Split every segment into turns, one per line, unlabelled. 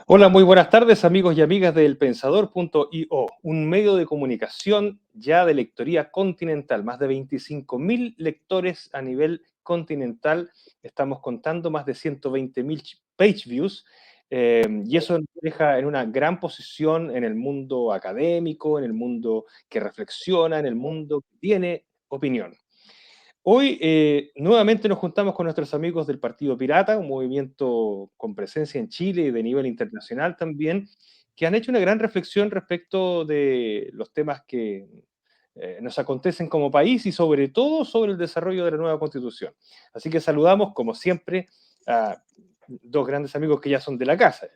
Hola, muy buenas tardes, amigos y amigas de elpensador.io, un medio de comunicación ya de lectoría continental. Más de 25.000 lectores a nivel continental. Estamos contando más de 120.000 page views. Y eso nos deja en una gran posición en el mundo académico, en el mundo que reflexiona, en el mundo que tiene opinión. Hoy nuevamente nos juntamos con nuestros amigos del Partido Pirata, un movimiento con presencia en Chile y de nivel internacional también, que han hecho una gran reflexión respecto de los temas que nos acontecen como país y sobre todo sobre el desarrollo de la nueva Constitución. Así que saludamos, como siempre, a dos grandes amigos que ya son de la casa,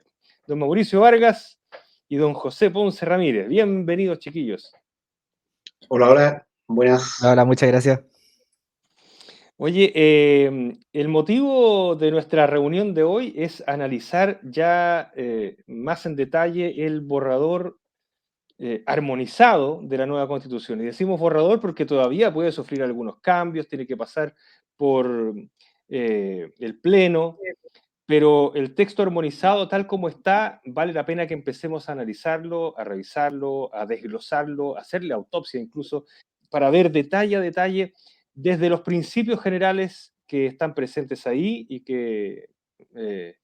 don Mauricio Vargas y don José Ponce Ramírez. Bienvenidos, chiquillos.
Hola, hola, buenas.
Hola, muchas gracias.
Oye, el motivo de nuestra reunión de hoy es analizar ya más en detalle el borrador armonizado de la nueva Constitución. Y decimos borrador porque todavía puede sufrir algunos cambios, tiene que pasar por el Pleno, pero el texto armonizado tal como está, vale la pena que empecemos a analizarlo, a revisarlo, a desglosarlo, a hacerle autopsia incluso, para ver detalle a detalle desde los principios generales que están presentes ahí y que eh,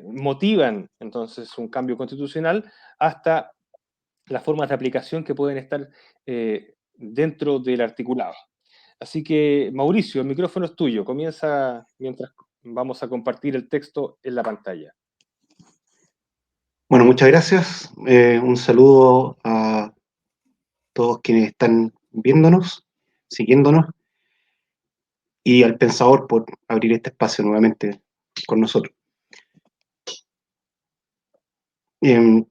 motivan entonces un cambio constitucional hasta las formas de aplicación que pueden estar dentro del articulado. Así que, Mauricio, el micrófono es tuyo. Comienza mientras vamos a compartir el texto en la pantalla.
Bueno, muchas gracias. Un saludo a todos quienes están viéndonos, siguiéndonos, y al Pensador por abrir este espacio nuevamente con nosotros. Eh,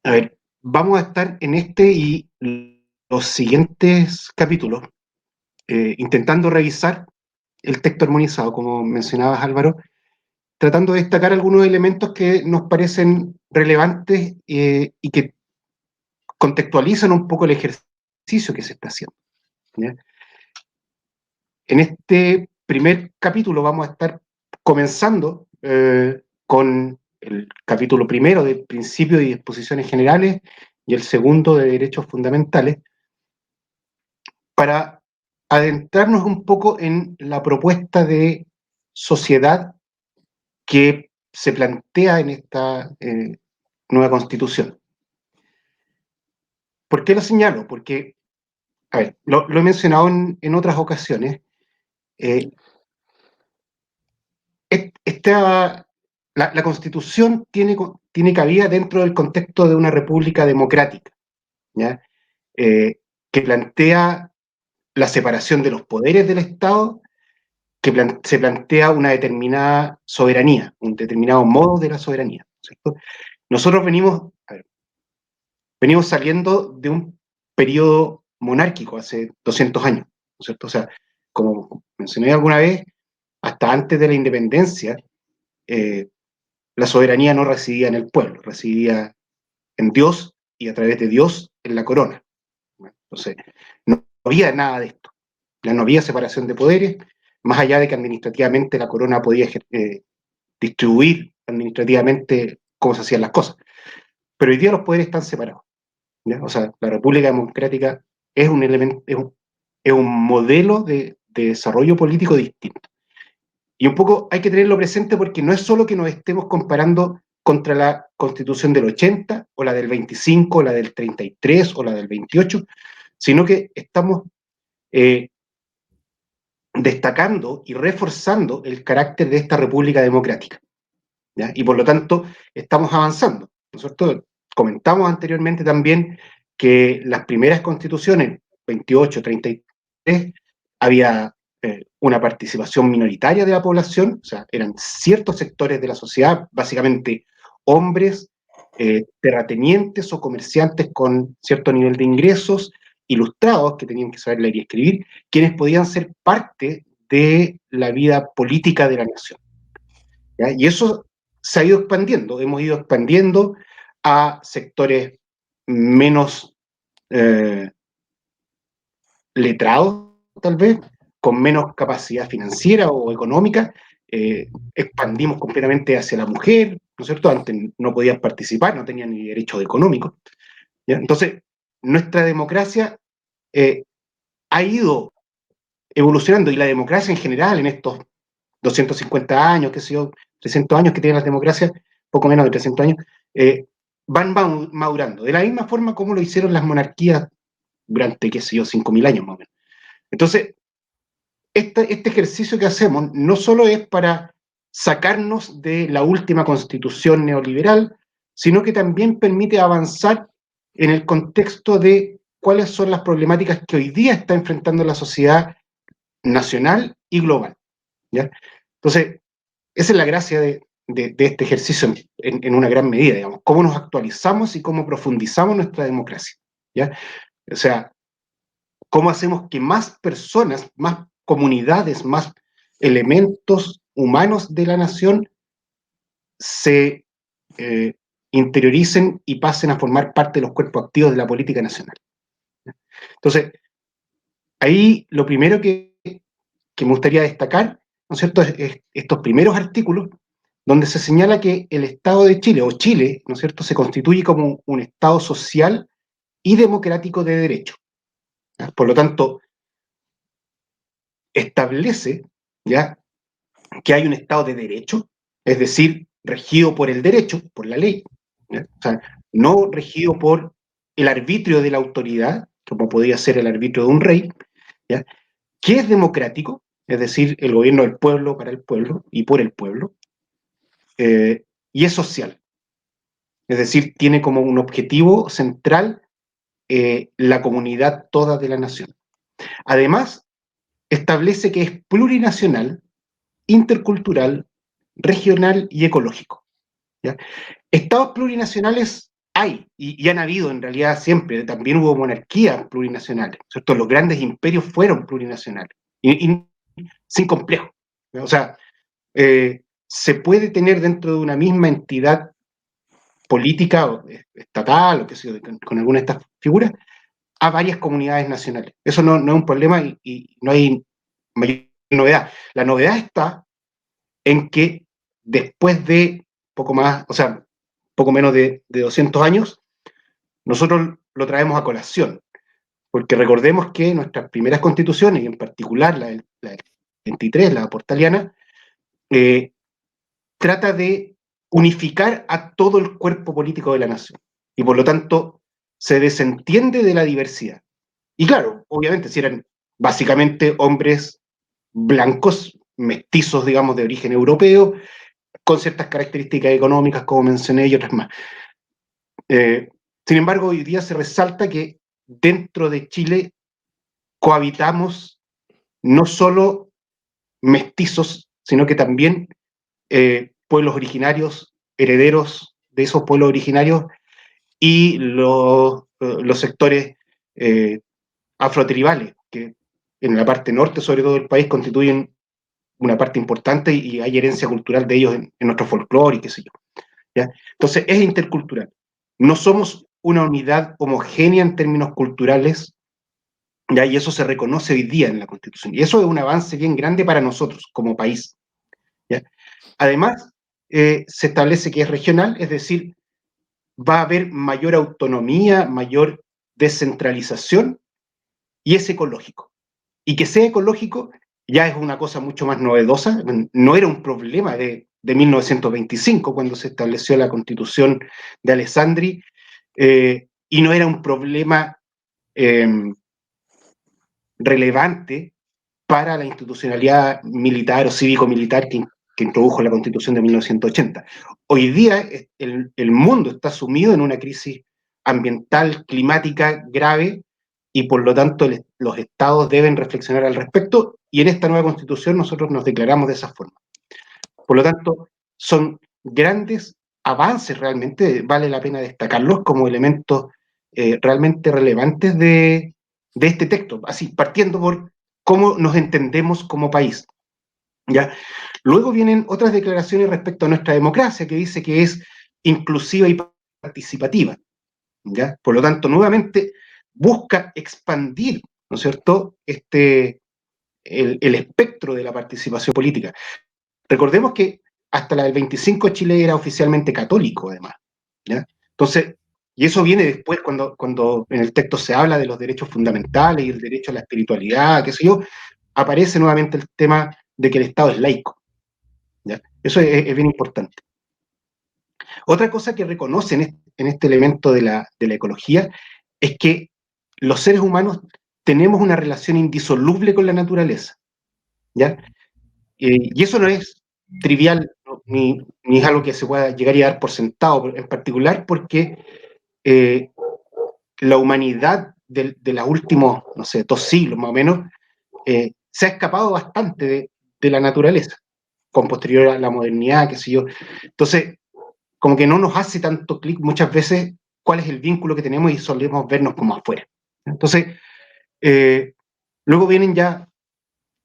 a ver, vamos a estar en este y los siguientes capítulos intentando revisar el texto armonizado, como mencionabas, Álvaro, tratando de destacar algunos elementos que nos parecen relevantes y que contextualizan un poco el ejercicio que se está haciendo, ¿ya? En este primer capítulo vamos a estar comenzando con el capítulo primero de Principios y Disposiciones Generales y el segundo de Derechos Fundamentales, para adentrarnos un poco en la propuesta de sociedad que se plantea en esta nueva Constitución. ¿Por qué lo señalo? Porque, a ver, lo he mencionado en otras ocasiones, esta, la Constitución tiene cabida dentro del contexto de una república democrática, ¿ya? Que plantea la separación de los poderes del Estado, que se plantea una determinada soberanía, un determinado modo de la soberanía, ¿cierto? Nosotros venimos saliendo de un periodo monárquico hace 200 años, ¿cierto? O sea, como mencioné alguna vez, hasta antes de la independencia, eh, la soberanía no residía en el pueblo, residía en Dios y a través de Dios en la corona. Entonces, no había nada de esto. No había separación de poderes, más allá de que administrativamente la corona podía distribuir administrativamente cómo se hacían las cosas. Pero hoy día los poderes están separados, ¿ya? O sea, la República Democrática es un elemento, es un modelo de desarrollo político distinto. Y un poco hay que tenerlo presente porque no es solo que nos estemos comparando contra la Constitución del 80, o la del 25, o la del 33, o la del 28, sino que estamos eh, destacando y reforzando el carácter de esta República Democrática, ¿ya? Y por lo tanto estamos avanzando, ¿no es cierto? Comentamos anteriormente también que las primeras constituciones, 28, 33, había una participación minoritaria de la población, o sea, eran ciertos sectores de la sociedad, básicamente hombres, terratenientes o comerciantes con cierto nivel de ingresos, ilustrados, que tenían que saber leer y escribir, quienes podían ser parte de la vida política de la nación, ¿ya? Y eso se ha ido expandiendo, hemos ido expandiendo a sectores menos letrados, tal vez, con menos capacidad financiera o económica, expandimos completamente hacia la mujer, ¿no es cierto? Antes no podían participar, no tenían ni derechos económicos, ¿ya? Entonces, nuestra democracia ha ido evolucionando, y la democracia en general en estos 250 años, qué sé yo, 300 años que tienen las democracias, poco menos de 300 años, van madurando, de la misma forma como lo hicieron las monarquías durante, qué sé yo, 5.000 años más o menos. Entonces, este ejercicio que hacemos no solo es para sacarnos de la última constitución neoliberal, sino que también permite avanzar en el contexto de cuáles son las problemáticas que hoy día está enfrentando la sociedad nacional y global, ¿ya? Entonces, esa es la gracia de este ejercicio en una gran medida, digamos, cómo nos actualizamos y cómo profundizamos nuestra democracia, ¿ya? O sea, cómo hacemos que más personas, más comunidades, más elementos humanos de la nación se interioricen y pasen a formar parte de los cuerpos activos de la política nacional. Entonces, ahí lo primero que me gustaría destacar, ¿no es cierto?, es estos primeros artículos donde se señala que el Estado de Chile, o Chile, ¿no es cierto?, se constituye como un Estado social y democrático de derecho, ¿ya? Por lo tanto, establece, ¿ya?, que hay un Estado de derecho, es decir, regido por el derecho, por la ley, ¿ya? O sea, no regido por el arbitrio de la autoridad, como podría ser el arbitrio de un rey, ¿ya?, que es democrático, es decir, el gobierno del pueblo, para el pueblo y por el pueblo, y es social, es decir, tiene como un objetivo central la comunidad toda de la nación. Además, establece que es plurinacional, intercultural, regional y ecológico, ¿ya? Estados plurinacionales hay, y han habido en realidad siempre, también hubo monarquías plurinacionales, ¿cierto? Los grandes imperios fueron plurinacionales, y sin complejo, ¿no? O sea, se puede tener dentro de una misma entidad política o estatal o qué sé yo, con alguna de estas figuras, a varias comunidades nacionales. Eso no es un problema y no hay mayor novedad. La novedad está en que después de poco más, o sea, poco menos de 200 años, nosotros lo traemos a colación, porque recordemos que nuestras primeras constituciones, y en particular la del 23, la portaliana, eh, trata de unificar a todo el cuerpo político de la nación, y por lo tanto se desentiende de la diversidad. Y claro, obviamente, si eran básicamente hombres blancos, mestizos, digamos, de origen europeo, con ciertas características económicas, como mencioné, y otras más. Sin embargo, hoy día se resalta que dentro de Chile cohabitamos no solo mestizos, sino que también pueblos originarios, herederos de esos pueblos originarios, y los sectores afrotribales, que en la parte norte, sobre todo del país, constituyen una parte importante y hay herencia cultural de ellos en nuestro folclore y qué sé yo, ¿ya? Entonces, es intercultural. No somos una unidad homogénea en términos culturales, ¿ya? Y eso se reconoce hoy día en la Constitución. Y eso es un avance bien grande para nosotros como país, ¿ya? Además, se establece que es regional, es decir, va a haber mayor autonomía, mayor descentralización, y es ecológico. Y que sea ecológico ya es una cosa mucho más novedosa, no era un problema de 1925, cuando se estableció la Constitución de Alessandri, y no era un problema eh, relevante para la institucionalidad militar o cívico-militar que introdujo la Constitución de 1980. Hoy día el mundo está sumido en una crisis ambiental, climática grave, y por lo tanto los estados deben reflexionar al respecto, y en esta nueva Constitución nosotros nos declaramos de esa forma. Por lo tanto, son grandes avances realmente, vale la pena destacarlos como elementos realmente relevantes de este texto, así partiendo por cómo nos entendemos como país, ¿ya? Luego vienen otras declaraciones respecto a nuestra democracia, que dice que es inclusiva y participativa, ¿ya? Por lo tanto, nuevamente busca expandir, ¿no es cierto?, el espectro de la participación política. Recordemos que hasta la del 25 Chile era oficialmente católico, además. ¿Ya? Entonces, y eso viene después cuando en el texto se habla de los derechos fundamentales y el derecho a la espiritualidad, qué sé yo, aparece nuevamente el tema de que el Estado es laico. ¿Ya? Eso es bien importante. Otra cosa que reconocen en este elemento de la ecología es que los seres humanos tenemos una relación indisoluble con la naturaleza. ¿Ya? Y eso no es trivial, ¿no? ni es algo que se pueda llegar a dar por sentado, en particular porque la humanidad de los últimos, no sé, 2 siglos más o menos, se ha escapado bastante de la naturaleza, con posterior a la modernidad, qué sé yo. Entonces, como que no nos hace tanto clic muchas veces cuál es el vínculo que tenemos y solemos vernos como afuera. Entonces, luego vienen ya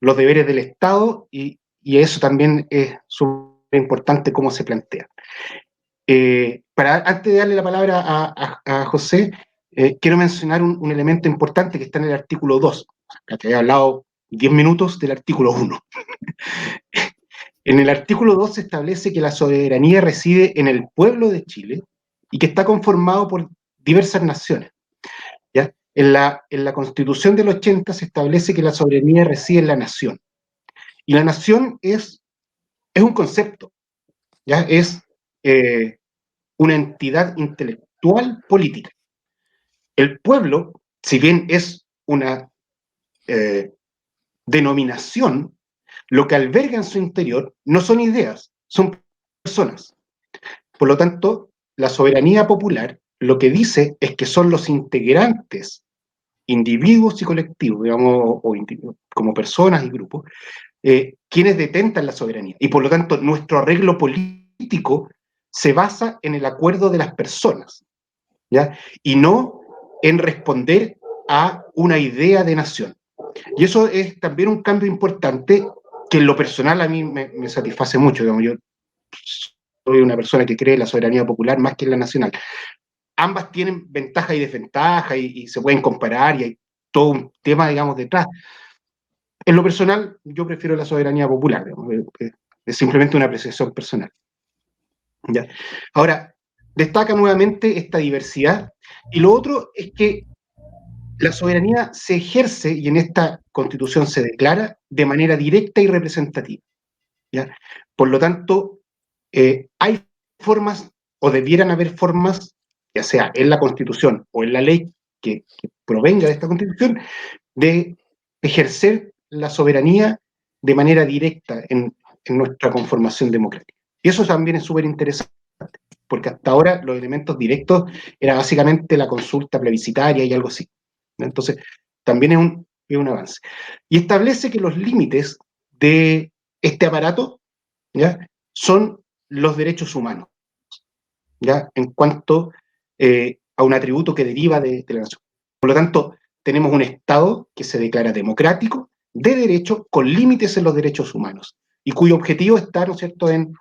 los deberes del Estado y eso también es súper importante cómo se plantea. Antes de darle la palabra a José, quiero mencionar un elemento importante que está en el artículo 2. Te he hablado 10 minutos del artículo 1. En el artículo 2 se establece que la soberanía reside en el pueblo de Chile y que está conformado por diversas naciones. ¿Ya? En la Constitución del 80 se establece que la soberanía reside en la nación. Y la nación es un concepto, ¿ya? Es una entidad intelectual política. El pueblo, si bien es una denominación, lo que alberga en su interior no son ideas, son personas. Por lo tanto, la soberanía popular lo que dice es que son los integrantes, individuos y colectivos, digamos, como personas y grupos, quienes detentan la soberanía. Y por lo tanto, nuestro arreglo político se basa en el acuerdo de las personas, ¿ya? Y no en responder a una idea de nación. Y eso es también un cambio importante que en lo personal a mí me satisface mucho. Digamos, yo soy una persona que cree en la soberanía popular más que en la nacional. Ambas tienen ventajas y desventajas y se pueden comparar y hay todo un tema, digamos, detrás. En lo personal, yo prefiero la soberanía popular, digamos, es simplemente una apreciación personal. ¿Ya? Ahora, destaca nuevamente esta diversidad y lo otro es que la soberanía se ejerce, y en esta constitución se declara, de manera directa y representativa. ¿Ya? Por lo tanto, hay formas, o debieran haber formas, ya sea en la constitución o en la ley que provenga de esta constitución, de ejercer la soberanía de manera directa en nuestra conformación democrática. Y eso también es súper interesante, porque hasta ahora los elementos directos era básicamente la consulta plebiscitaria y algo así. Entonces, también es un avance. Y establece que los límites de este aparato, ¿ya?, son los derechos humanos, ¿ya?, en cuanto a un atributo que deriva de la nación. Por lo tanto, tenemos un Estado que se declara democrático, de derecho, con límites en los derechos humanos, y cuyo objetivo está, ¿no es cierto?, en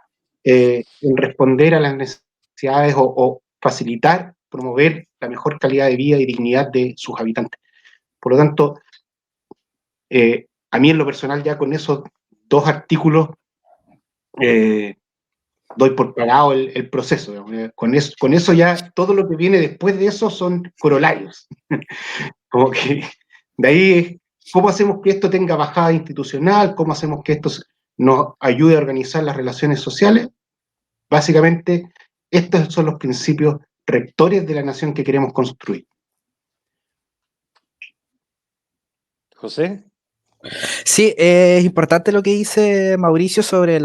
responder a las necesidades o facilitar, promover la mejor calidad de vida y dignidad de sus habitantes. Por lo tanto, a mí en lo personal ya con esos 2 artículos doy por parado el proceso. Con eso ya todo lo que viene después de eso son corolarios. Como que de ahí es cómo hacemos que esto tenga bajada institucional, cómo hacemos que esto nos ayude a organizar las relaciones sociales. Básicamente, estos son los principios rectores de la nación que queremos construir.
José.
Sí, es importante lo que dice Mauricio sobre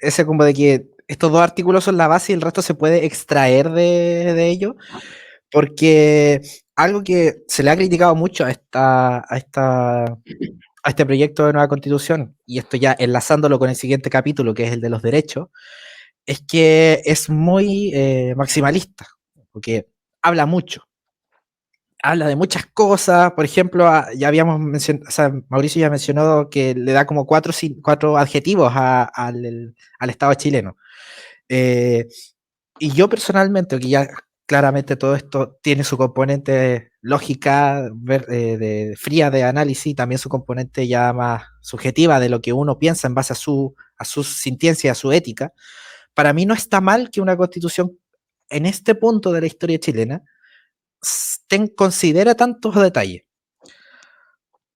ese como de que estos 2 artículos son la base y el resto se puede extraer de ello, porque algo que se le ha criticado mucho a este proyecto de nueva constitución, y esto ya enlazándolo con el siguiente capítulo, que es el de los derechos, es que es muy maximalista, porque habla mucho. Habla de muchas cosas, por ejemplo, ya habíamos mencionado, o sea, Mauricio ya mencionó que le da como 4 adjetivos al Estado chileno. Y yo personalmente, que ya claramente todo esto tiene su componente lógica fría de análisis, también su componente ya más subjetiva de lo que uno piensa en base a su sintiencia, a su ética. Para mí no está mal que una constitución en este punto de la historia chilena considera tantos detalles.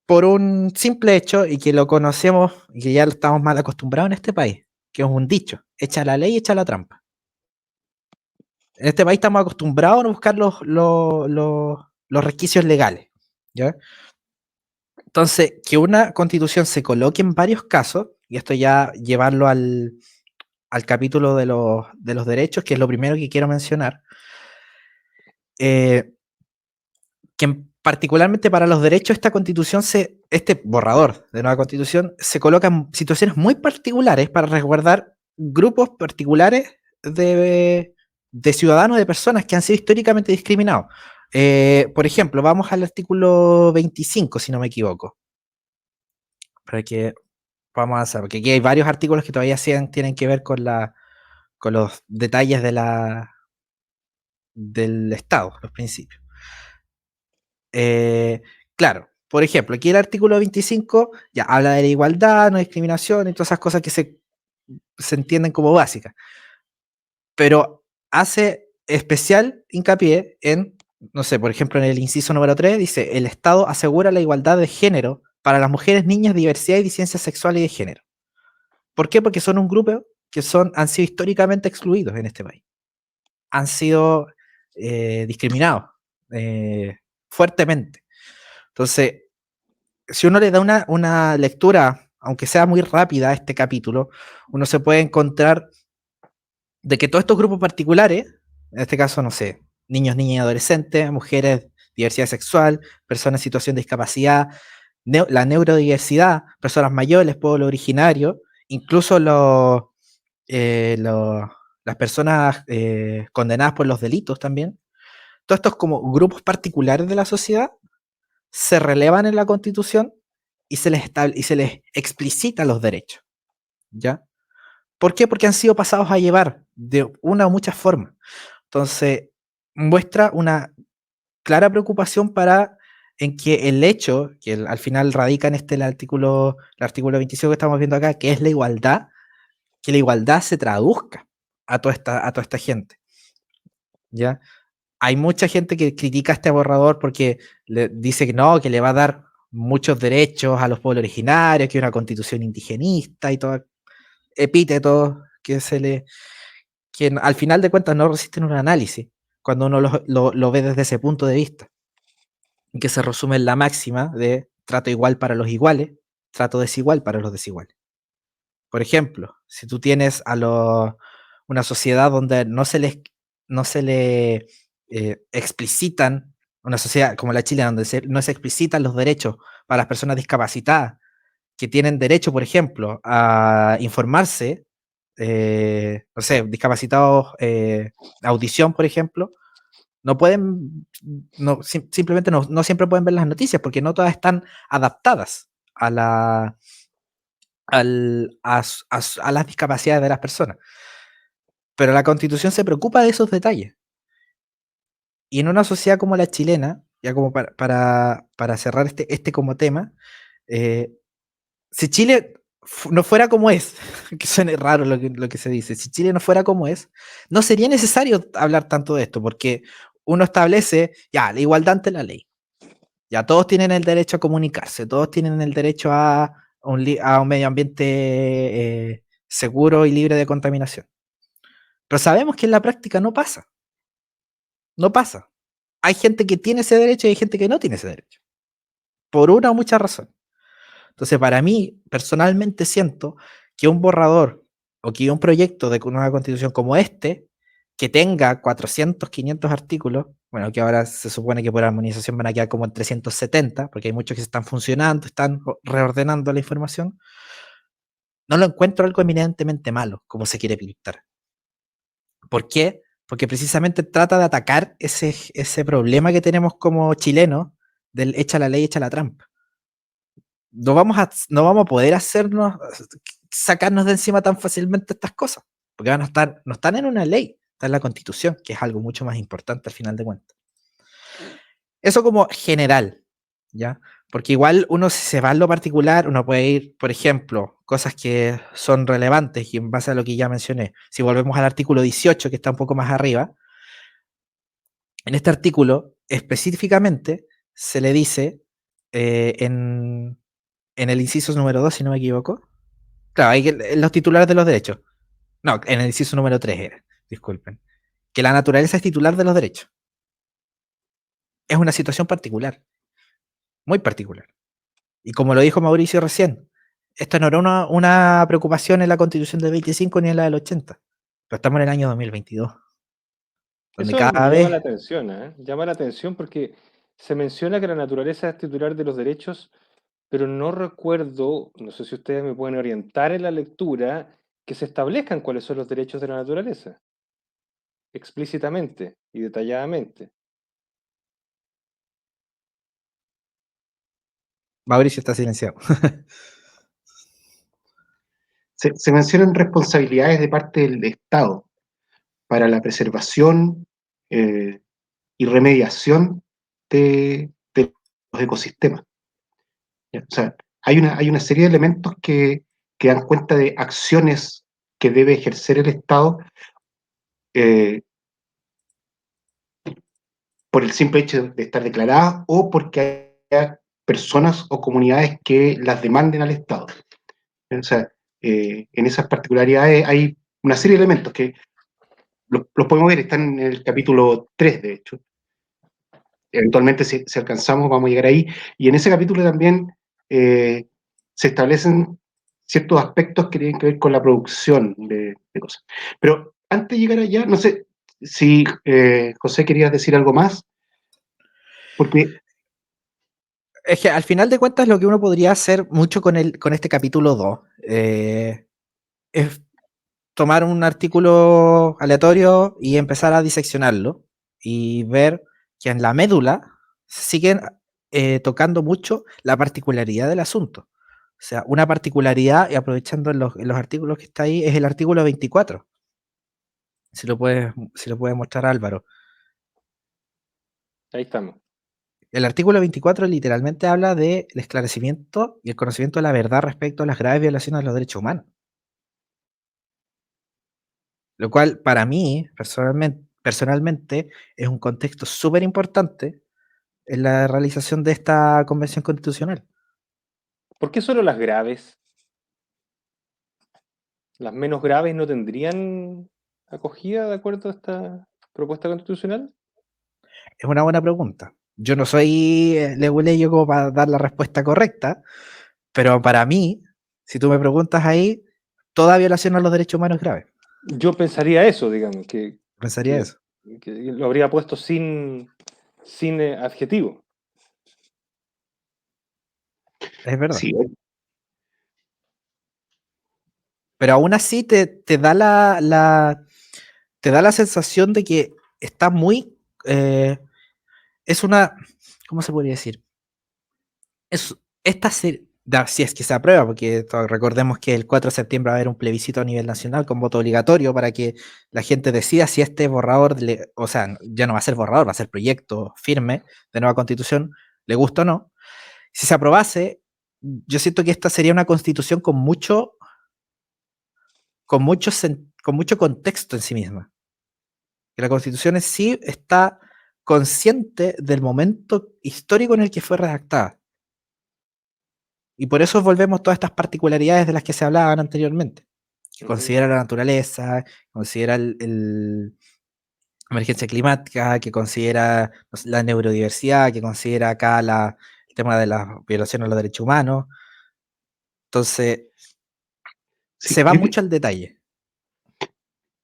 Por un simple hecho, y que lo conocemos, y que ya lo estamos mal acostumbrados en este país, que es un dicho: echa la ley, echa la trampa. En este país estamos acostumbrados a buscar los resquicios legales, ¿ya? Entonces, que una constitución se coloque en varios casos, y esto ya llevarlo al capítulo de los derechos, que es lo primero que quiero mencionar, que particularmente para los derechos, esta constitución, este borrador de nueva constitución, se coloca en situaciones muy particulares para resguardar grupos particulares de ciudadanos, de personas que han sido históricamente discriminados. Por ejemplo, vamos al artículo 25, si no me equivoco. Para que vamos a hacer, porque aquí hay varios artículos que todavía tienen que ver con los detalles del Estado, los principios. Claro, por ejemplo, aquí el artículo 25 ya habla de la igualdad, no discriminación y todas esas cosas que se entienden como básicas, pero hace especial hincapié en, no sé, por ejemplo, en el inciso número 3 dice: el Estado asegura la igualdad de género para las mujeres, niñas, diversidad y disidencia sexual y de género. ¿Por qué? Porque son un grupo que han sido históricamente excluidos en este país. Han sido discriminados fuertemente. Entonces, si uno le da una lectura, aunque sea muy rápida a este capítulo, uno se puede encontrar de que todos estos grupos particulares, en este caso, no sé, niños, niñas y adolescentes, mujeres, diversidad sexual, personas en situación de discapacidad, la neurodiversidad, personas mayores, pueblo originario, incluso las personas condenadas por los delitos también, todos estos como grupos particulares de la sociedad se relevan en la Constitución y se les explicita los derechos, ¿ya? ¿Por qué? Porque han sido pasados a llevar de una o muchas formas. Entonces, muestra una clara preocupación en que el hecho, que al final radica en el artículo 25 que estamos viendo acá, que es la igualdad, que la igualdad se traduzca a toda esta gente, ¿ya? Hay mucha gente que critica este borrador porque le dice que no, que le va a dar muchos derechos a los pueblos originarios, que es una constitución indigenista y todo epítetos que al final de cuentas no resisten un análisis cuando uno lo ve desde ese punto de vista, que se resume en la máxima de trato igual para los iguales, trato desigual para los desiguales. Por ejemplo, si tú tienes una sociedad donde no se le explicitan, una sociedad como la chilena, donde no se explicitan los derechos para las personas discapacitadas, que tienen derecho, por ejemplo, a informarse, no sé, discapacitados, audición, por ejemplo, no pueden, simplemente no siempre pueden ver las noticias porque no todas están adaptadas a las discapacidades de las personas. Pero la Constitución se preocupa de esos detalles. Y en una sociedad como la chilena, ya como para cerrar este como tema, si Chile no fuera como es, que suene raro lo que se dice, si Chile no fuera como es, no sería necesario hablar tanto de esto, porque uno establece, ya, la igualdad ante la ley. Ya todos tienen el derecho a comunicarse, todos tienen el derecho a un medio ambiente seguro y libre de contaminación. Pero sabemos que en la práctica no pasa. No pasa. Hay gente que tiene ese derecho y hay gente que no tiene ese derecho. Por una o muchas razones. Entonces, para mí, personalmente siento que un borrador o que un proyecto de una constitución como este, que tenga 400, 500 artículos, bueno, que ahora se supone que por armonización van a quedar como en 370, porque hay muchos que se están funcionando, están reordenando la información, no lo encuentro algo eminentemente malo, como se quiere pintar. ¿Por qué? Porque precisamente trata de atacar ese problema que tenemos como chilenos del echa la ley, echa la trampa. No vamos a poder sacarnos de encima tan fácilmente estas cosas, porque no están en una ley, está en la Constitución, que es algo mucho más importante al final de cuentas. Eso como general, ¿ya? Porque igual uno, si se va en lo particular, uno puede ir, por ejemplo, cosas que son relevantes y en base a lo que ya mencioné. Si volvemos al artículo 18, que está un poco más arriba, en este artículo específicamente se le dice en el inciso número 2, si no me equivoco. Claro, hay los titulares de los derechos. No, en el inciso número 3 era, disculpen. Que la naturaleza es titular de los derechos. Es una situación particular, muy particular. Y como lo dijo Mauricio recién, esto no era una preocupación en la Constitución del 25 ni en la del 80, pero estamos en el año 2022, donde
Eso
cada
llama la
vez...
atención, ¿eh? Llama la atención porque se menciona que la naturaleza es titular de los derechos, pero no recuerdo, no sé si ustedes me pueden orientar en la lectura, que se establezcan cuáles son los derechos de la naturaleza, explícitamente y detalladamente.
Mauricio está silenciado.
Se mencionan responsabilidades de parte del Estado para la preservación y remediación de los ecosistemas. ¿Ya? O sea, hay una serie de elementos que dan cuenta de acciones que debe ejercer el Estado eh, por el simple hecho de estar declaradas o porque haya personas o comunidades que las demanden al Estado. O sea, en esas particularidades hay una serie de elementos que los podemos ver, están en el capítulo 3, de hecho. Eventualmente, si alcanzamos, vamos a llegar ahí. Y en ese capítulo también se establecen ciertos aspectos que tienen que ver con la producción de cosas. Pero antes de llegar allá, no sé si José querías decir algo más, porque
Es que al final de cuentas lo que uno podría hacer mucho con este capítulo 2 es tomar un artículo aleatorio y empezar a diseccionarlo y ver que en la médula siguen tocando mucho la particularidad del asunto. O sea, una particularidad, y aprovechando en los artículos que está ahí, es el artículo 24. Si lo puede mostrar Álvaro.
Ahí estamos.
El artículo 24 literalmente habla del esclarecimiento y el conocimiento de la verdad respecto a las graves violaciones de los derechos humanos. Lo cual, para mí, personalmente es un contexto súper importante en la realización de esta convención constitucional.
¿Por qué solo las graves? ¿Las menos graves no tendrían acogida de acuerdo a esta propuesta constitucional?
Es una buena pregunta. Yo no soy leguleyo como para dar la respuesta correcta, pero para mí, si tú me preguntas ahí, toda violación a los derechos humanos es grave.
Yo pensaría eso, digamos,
Pensaría
que,
eso.
que lo habría puesto sin adjetivo.
Es verdad.
sí,
Pero aún así te da te da la sensación de que está muy... es una... ¿Cómo se podría decir? Esta si es que se aprueba, porque recordemos que el 4 de septiembre va a haber un plebiscito a nivel nacional con voto obligatorio para que la gente decida si este borrador, o sea, ya no va a ser borrador, va a ser proyecto firme de nueva constitución, le gusta o no. Si se aprobase, yo siento que esta sería una constitución con mucho contexto en sí misma. Que la constitución en sí está consciente del momento histórico en el que fue redactada. Y por eso volvemos todas estas particularidades de las que se hablaban anteriormente. Que considera la naturaleza, considera emergencia climática, que considera la neurodiversidad, que considera acá el tema de la violación a los derechos humanos. Entonces,
sí,
se va mucho al detalle.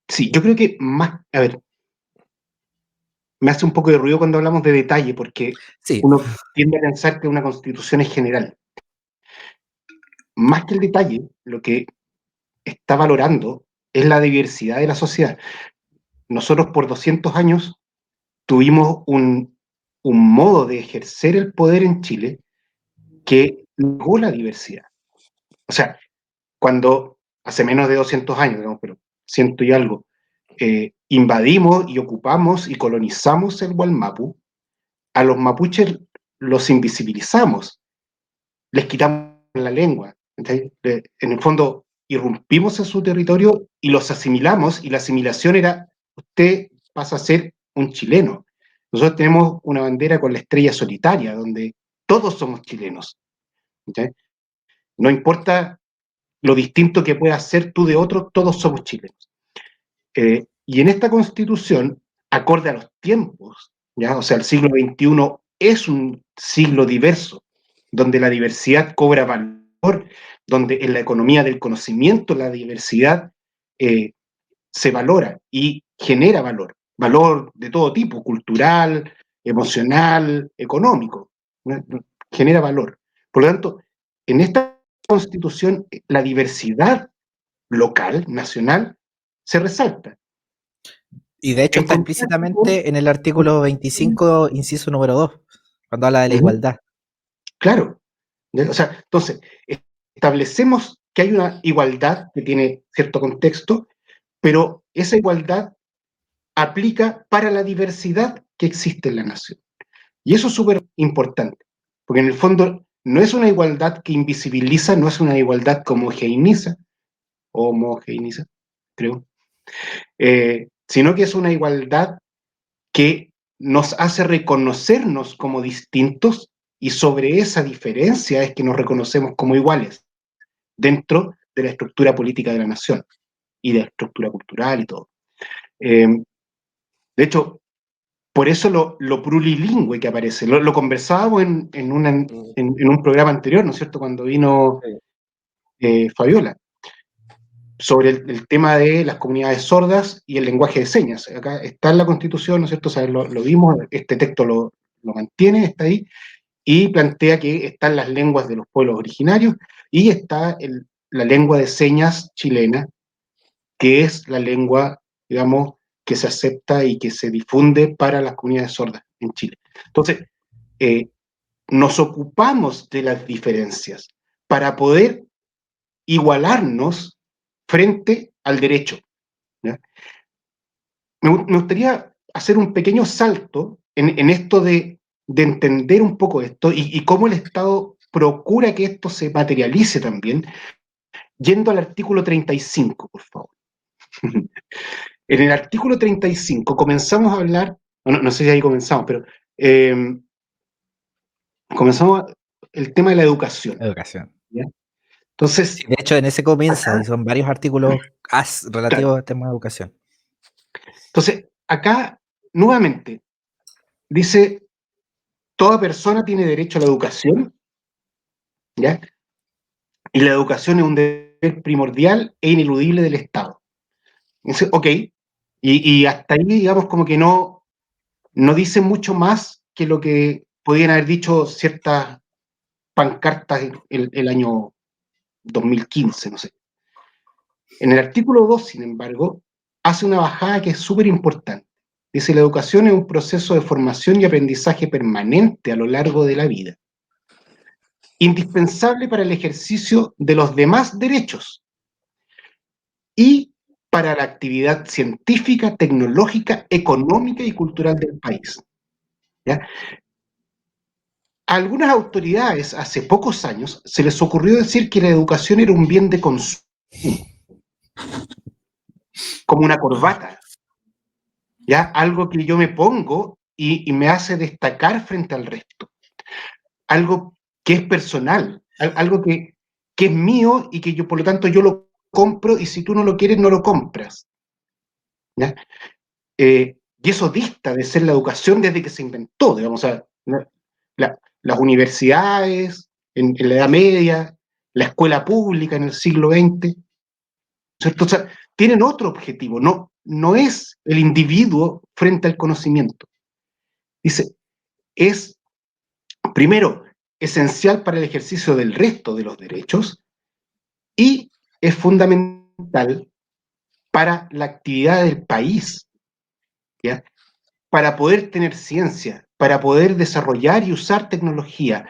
sí, yo creo que más, a ver, me hace un poco de ruido cuando hablamos de detalle, porque
Sí,
uno tiende a pensar que una constitución es general. Más que el detalle, lo que está valorando es la diversidad de la sociedad. Nosotros por 200 años tuvimos un modo de ejercer el poder en Chile que negó la diversidad. O sea, cuando hace menos de 200 años, digamos, pero ciento y algo, invadimos y ocupamos y colonizamos el Gualmapu, a los mapuches los invisibilizamos, les quitamos la lengua, ¿sí? En el fondo irrumpimos en su territorio y los asimilamos, y la asimilación era, usted pasa a ser un chileno. Nosotros tenemos una bandera con la estrella solitaria, donde todos somos chilenos, ¿sí? No importa lo distinto que puedas ser tú de otro, todos somos chilenos. Y en esta Constitución, acorde a los tiempos, ¿ya? O sea, el siglo XXI es un siglo diverso, donde la diversidad cobra valor, donde en la economía del conocimiento la diversidad se valora y genera valor, valor de todo tipo, cultural, emocional, económico, ¿no? Genera valor. Por lo tanto, en esta Constitución la diversidad local, nacional, se resalta.
Y de hecho
En
está
contraste con,
explícitamente en el artículo 25, inciso número 2, cuando habla de la igualdad.
claro, o sea, entonces, establecemos que hay una igualdad que tiene cierto contexto, pero esa igualdad aplica para la diversidad que existe en la nación. Y eso es súper importante, porque en el fondo no es una igualdad que invisibiliza, no es una igualdad que homogeneiza, creo, sino que es una igualdad que nos hace reconocernos como distintos, y sobre esa diferencia es que nos reconocemos como iguales dentro de la estructura política de la nación y de la estructura cultural y todo. De hecho, por eso lo plurilingüe que aparece, lo conversábamos en un programa anterior, ¿no es cierto?, cuando vino Fabiola, sobre el tema de las comunidades sordas y el lenguaje de señas. Acá está en la Constitución, ¿no es cierto? O sea, lo vimos, este texto lo mantiene, está ahí, y plantea que están las lenguas de los pueblos originarios y está la lengua de señas chilena, que es la lengua, digamos, que se acepta y que se difunde para las comunidades sordas en Chile. Entonces, nos ocupamos de las diferencias para poder igualarnos frente al derecho, ¿ya? Me gustaría hacer un pequeño salto en esto de entender un poco esto y cómo el Estado procura que esto se materialice también, yendo al artículo 35, por favor. En el artículo 35 comenzamos a hablar, no sé si ahí comenzamos, pero comenzamos el tema de la educación,
Educación.
¿ya? Entonces,
Sí, de hecho, en ese comienza, y son varios artículos relativos
claro,
al tema de educación.
entonces acá nuevamente dice, toda persona tiene derecho a la educación, ¿ya? Y la educación es un deber primordial e ineludible del Estado. Dice, ok, y hasta ahí, digamos, como que no dice mucho más que lo que podían haber dicho ciertas pancartas el año 2015, no sé. En el artículo 2, sin embargo, hace una bajada que es súper importante. Dice, la educación es un proceso de formación y aprendizaje permanente a lo largo de la vida, indispensable para el ejercicio de los demás derechos y para la actividad científica, tecnológica, económica y cultural del país, ¿ya? A algunas autoridades hace pocos años se les ocurrió decir que la educación era un bien de consumo, como una corbata, ¿ya? Algo que yo me pongo y me hace destacar frente al resto, algo que es personal, algo que es mío y que yo, por lo tanto, yo lo compro, y si tú no lo quieres, no lo compras, ¿ya? Y eso dista de ser la educación desde que se inventó, digamos, o sea, las universidades en la Edad Media, la escuela pública en el siglo XX, ¿cierto? O sea, tienen otro objetivo, no es el individuo frente al conocimiento. Dice, es, primero, esencial para el ejercicio del resto de los derechos y es fundamental para la actividad del país, ¿ya? Para poder tener ciencia, para poder desarrollar y usar tecnología,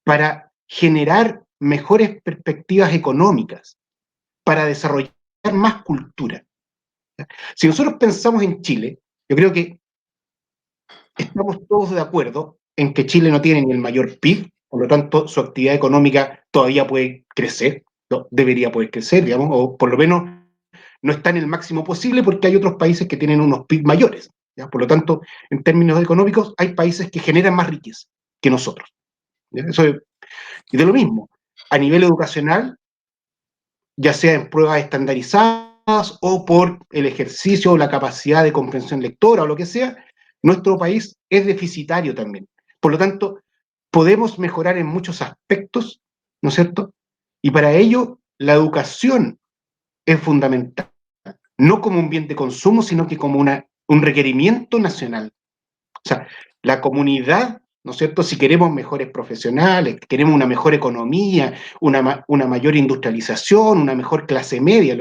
para generar mejores perspectivas económicas, para desarrollar más cultura. Si nosotros pensamos en Chile, yo creo que estamos todos de acuerdo en que Chile no tiene ni el mayor PIB, por lo tanto su actividad económica todavía puede crecer, ¿no? Debería poder crecer, digamos, o por lo menos no está en el máximo posible porque hay otros países que tienen unos PIB mayores, ¿ya? Por lo tanto, en términos económicos, hay países que generan más riqueza que nosotros, ¿ya? Eso es, y de lo mismo, a nivel educacional, ya sea en pruebas estandarizadas o por el ejercicio o la capacidad de comprensión lectora o lo que sea, nuestro país es deficitario también. Por lo tanto, podemos mejorar en muchos aspectos, ¿no es cierto? Y para ello, la educación es fundamental, no como un bien de consumo, sino que como un requerimiento nacional. O sea, la comunidad, ¿no es cierto? Si queremos mejores profesionales, queremos una mejor economía, una mayor industrialización, una mejor clase media,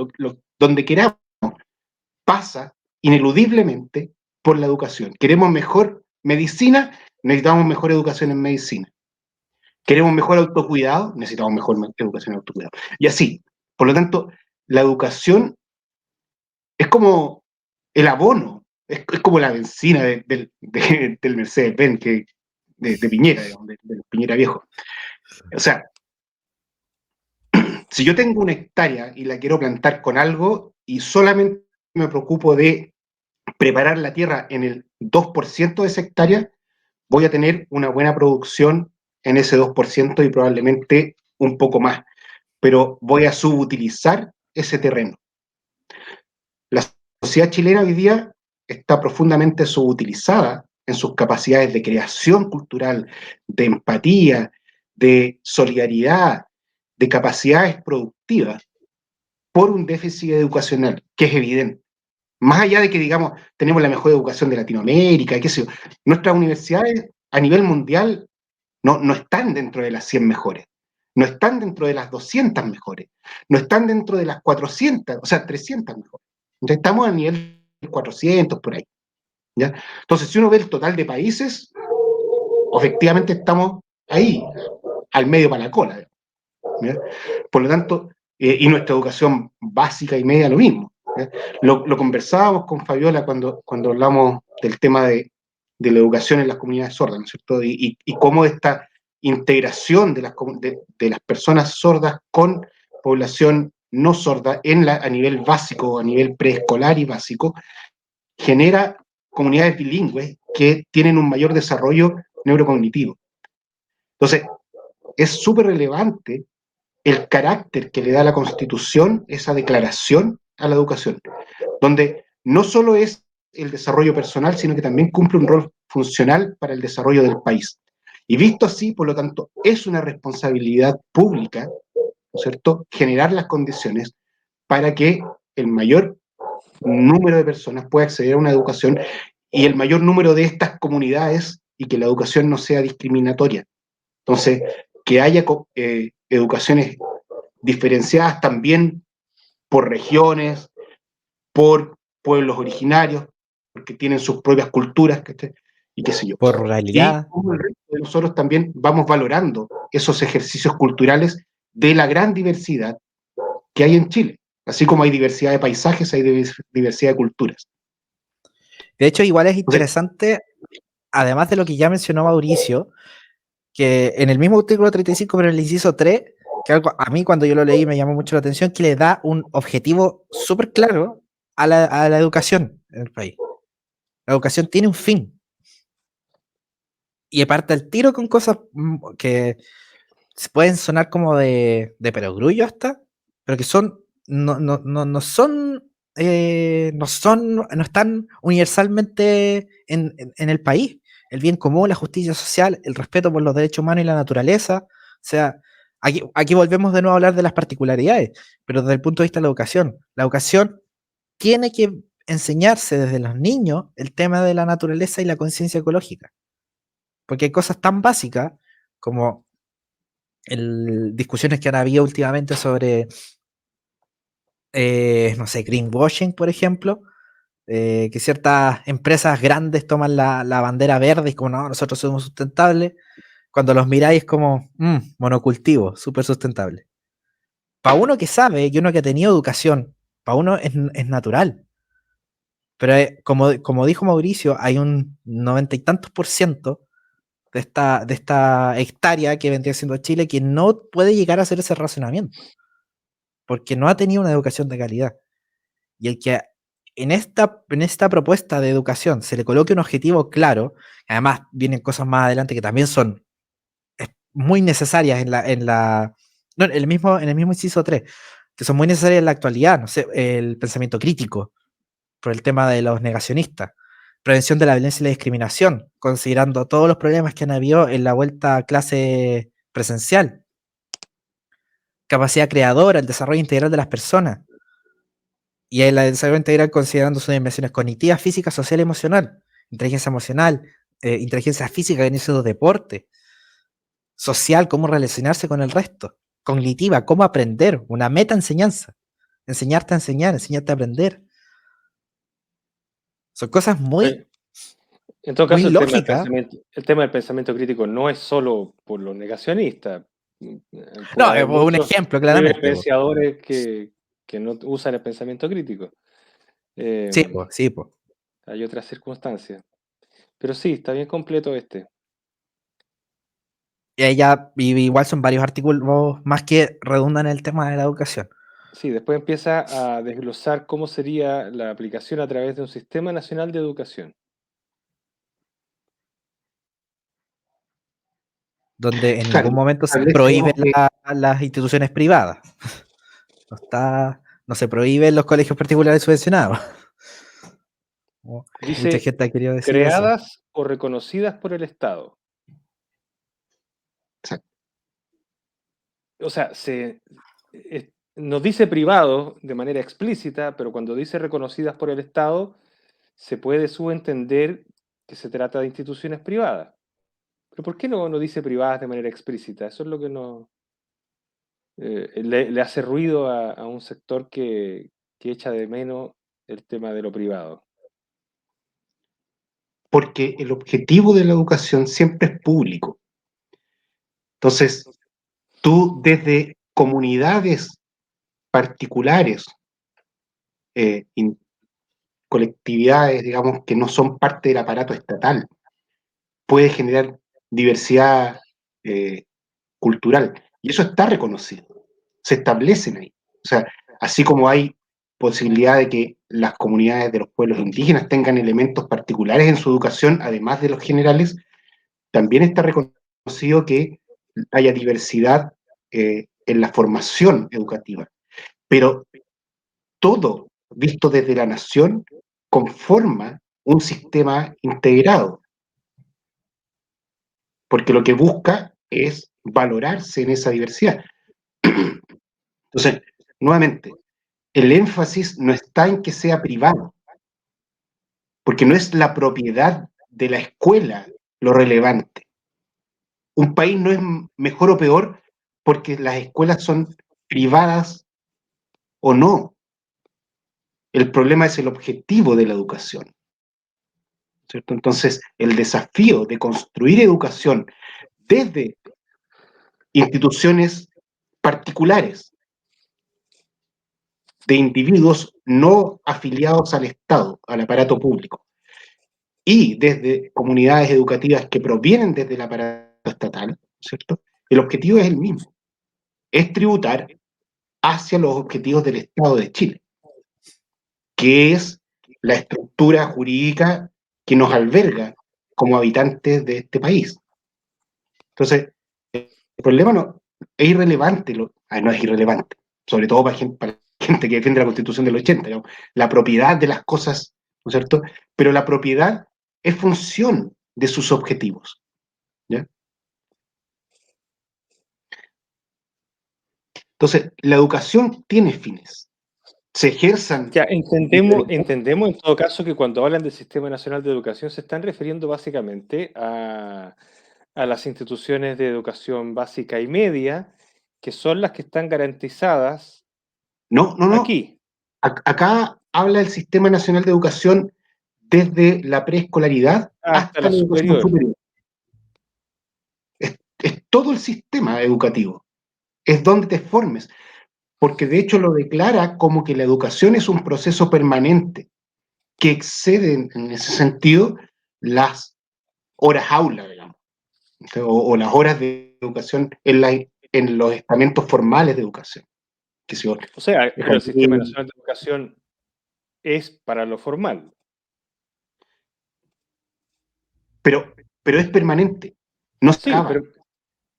donde queramos, pasa ineludiblemente por la educación. Queremos mejor medicina, necesitamos mejor educación en medicina. Queremos mejor autocuidado, necesitamos mejor educación en autocuidado. Y así, por lo tanto, la educación es como el abono, es como la benzina del Mercedes-Benz, de Piñera, digamos, del Piñera viejo. O sea, si yo tengo una hectárea y la quiero plantar con algo y solamente me preocupo de preparar la tierra en el 2% de esa hectárea, voy a tener una buena producción en ese 2% y probablemente un poco más, pero voy a subutilizar ese terreno. La sociedad chilena hoy día está profundamente subutilizada en sus capacidades de creación cultural, de empatía, de solidaridad, de capacidades productivas, por un déficit educacional, que es evidente. Más allá de que, digamos, tenemos la mejor educación de Latinoamérica, qué sé yo, nuestras universidades a nivel mundial no están dentro de las 100 mejores, no están dentro de las 200 mejores, no están dentro de las 400, o sea, 300 mejores. Entonces estamos a nivel 400 por ahí, ¿ya? Entonces, si uno ve el total de países, efectivamente estamos ahí, al medio para la cola, ¿ya? Por lo tanto, y nuestra educación básica y media lo mismo. Lo conversábamos con Fabiola cuando hablamos del tema de la educación en las comunidades sordas, ¿no es cierto? Y cómo esta integración de las personas sordas con población no sorda a nivel básico, a nivel preescolar y básico, genera comunidades bilingües que tienen un mayor desarrollo neurocognitivo. Entonces, es súper relevante el carácter que le da la Constitución, esa declaración a la educación, donde no solo es el desarrollo personal, sino que también cumple un rol funcional para el desarrollo del país. Y visto así, por lo tanto, es una responsabilidad pública, ¿no es cierto?, generar las condiciones para que el mayor número de personas pueda acceder a una educación y el mayor número de estas comunidades y que la educación no sea discriminatoria. Entonces, que haya educaciones diferenciadas también por regiones, por pueblos originarios, porque tienen sus propias culturas, y qué sé yo.
Por
Y
ruralidad.
como el resto de nosotros también vamos valorando esos ejercicios culturales de la gran diversidad que hay en Chile. Así como hay diversidad de paisajes, hay diversidad de culturas.
De hecho, igual es
Entonces,
interesante, además de lo que ya mencionó Mauricio, que en el mismo artículo 35, pero en el inciso 3, que algo, a mí cuando yo lo leí me llamó mucho la atención, que le da un objetivo súper claro a la educación en el país. La educación tiene un fin. Y aparte al tiro con cosas que pueden sonar como de perogrullo hasta, pero que son, no son, no están universalmente en el país. El bien común, la justicia social, el respeto por los derechos humanos y la naturaleza. O sea, aquí volvemos de nuevo a hablar de las particularidades, pero desde el punto de vista de la educación tiene que enseñarse desde los niños el tema de la naturaleza y la conciencia ecológica. Porque hay cosas tan básicas como discusiones que han habido últimamente sobre, no sé, greenwashing, por ejemplo, que ciertas empresas grandes toman la bandera verde y como, no, nosotros somos sustentables, cuando los miráis es como, monocultivo, súper sustentable. Para uno que sabe y uno que ha tenido educación, para uno es natural. Pero como dijo Mauricio, hay un 90 y tantos % de esta hectárea que vendría siendo Chile, que no puede llegar a hacer ese razonamiento, porque no ha tenido una educación de calidad. Y el que en esta propuesta de educación se le coloque un objetivo claro, además vienen cosas más adelante que también son muy necesarias no, en el mismo inciso 3, que son muy necesarias en la actualidad, no sé, el pensamiento crítico, por el tema de los negacionistas, prevención de la violencia y la discriminación, considerando todos los problemas que han habido en la vuelta a clase presencial, capacidad creadora, el desarrollo integral de las personas, y el desarrollo integral considerando sus dimensiones cognitivas, física, social y emocional, inteligencia emocional, inteligencia física, que inicio de deporte, social, cómo relacionarse con el resto, cognitiva, cómo aprender, una meta enseñanza, enseñarte a enseñar, enseñarte a aprender. Son cosas muy,
En todo
muy
caso,
lógicas.
el tema del pensamiento crítico no es solo por los negacionistas. Puede
No, es
haber
un
muchos
ejemplo,
libres
claramente.
pensadores que no usan el pensamiento crítico.
Sí,
Eh,
pues, sí, pues.
Hay otras circunstancias. Pero sí, está bien completo este.
Y igual son varios artículos más que redundan en el tema de la educación.
Sí, después empieza a desglosar cómo sería la aplicación a través de un sistema nacional de educación.
Donde en
Claro,
ningún momento se
establece,
prohíben
digamos, que
las instituciones privadas. No se prohíben los colegios particulares subvencionados. Mucha
Dice,
gente ha querido decir eso.
creadas o reconocidas por el Estado.
exacto,
O sea, nos dice privado de manera explícita, pero cuando dice reconocidas por el Estado, se puede subentender que se trata de instituciones privadas. Pero ¿por qué no dice privadas de manera explícita? Eso es lo que le hace ruido a un sector que echa de menos el tema de lo privado.
porque el objetivo de la educación siempre es público. Entonces, tú desde comunidades particulares, colectividades, digamos, que no son parte del aparato estatal, puedes generar diversidad cultural. Y eso está reconocido, se establecen ahí. O sea, así como hay posibilidad de que las comunidades de los pueblos indígenas tengan elementos particulares en su educación, además de los generales, también está reconocido que haya diversidad en la formación educativa. Pero todo, visto desde la nación, conforma un sistema integrado, porque lo que busca es valorarse en esa diversidad. Entonces, nuevamente, el énfasis no está en que sea privado, porque no es la propiedad de la escuela lo relevante. Un país no es mejor o peor porque las escuelas son privadas o no. El problema es el objetivo de la educación, ¿cierto? Entonces, el desafío de construir educación desde instituciones particulares, de individuos no afiliados al Estado, al aparato público, y desde comunidades educativas que provienen desde el aparato estatal, ¿cierto? El objetivo es el mismo, es tributar hacia los objetivos del Estado de Chile, que es la estructura jurídica que nos alberga como habitantes de este país. Entonces, el problema no es irrelevante, no es irrelevante, sobre todo para gente que defiende la Constitución del 80, ¿no? La propiedad de las cosas, ¿no es cierto? Pero la propiedad es función de sus objetivos, ¿ya? Entonces, la educación tiene fines, se ejerzan.
Ya, entendemos en todo caso que cuando hablan del Sistema Nacional de Educación se están refiriendo básicamente a las instituciones de educación básica y media, que son las que están garantizadas
No, no, no.
aquí.
Acá habla el Sistema Nacional de Educación desde la preescolaridad
Hasta
hasta
la
la educación
superior.
superior. Es todo el sistema educativo, es donde te formes, porque de hecho lo declara como que la educación es un proceso permanente, que excede en ese sentido las horas aula, digamos. o las horas de educación en los estamentos formales de educación. Que si,
O sea,
el
pero el Sistema
jardín,
Nacional de Educación es para lo formal.
pero es permanente, no se
Sí,
acaba.
pero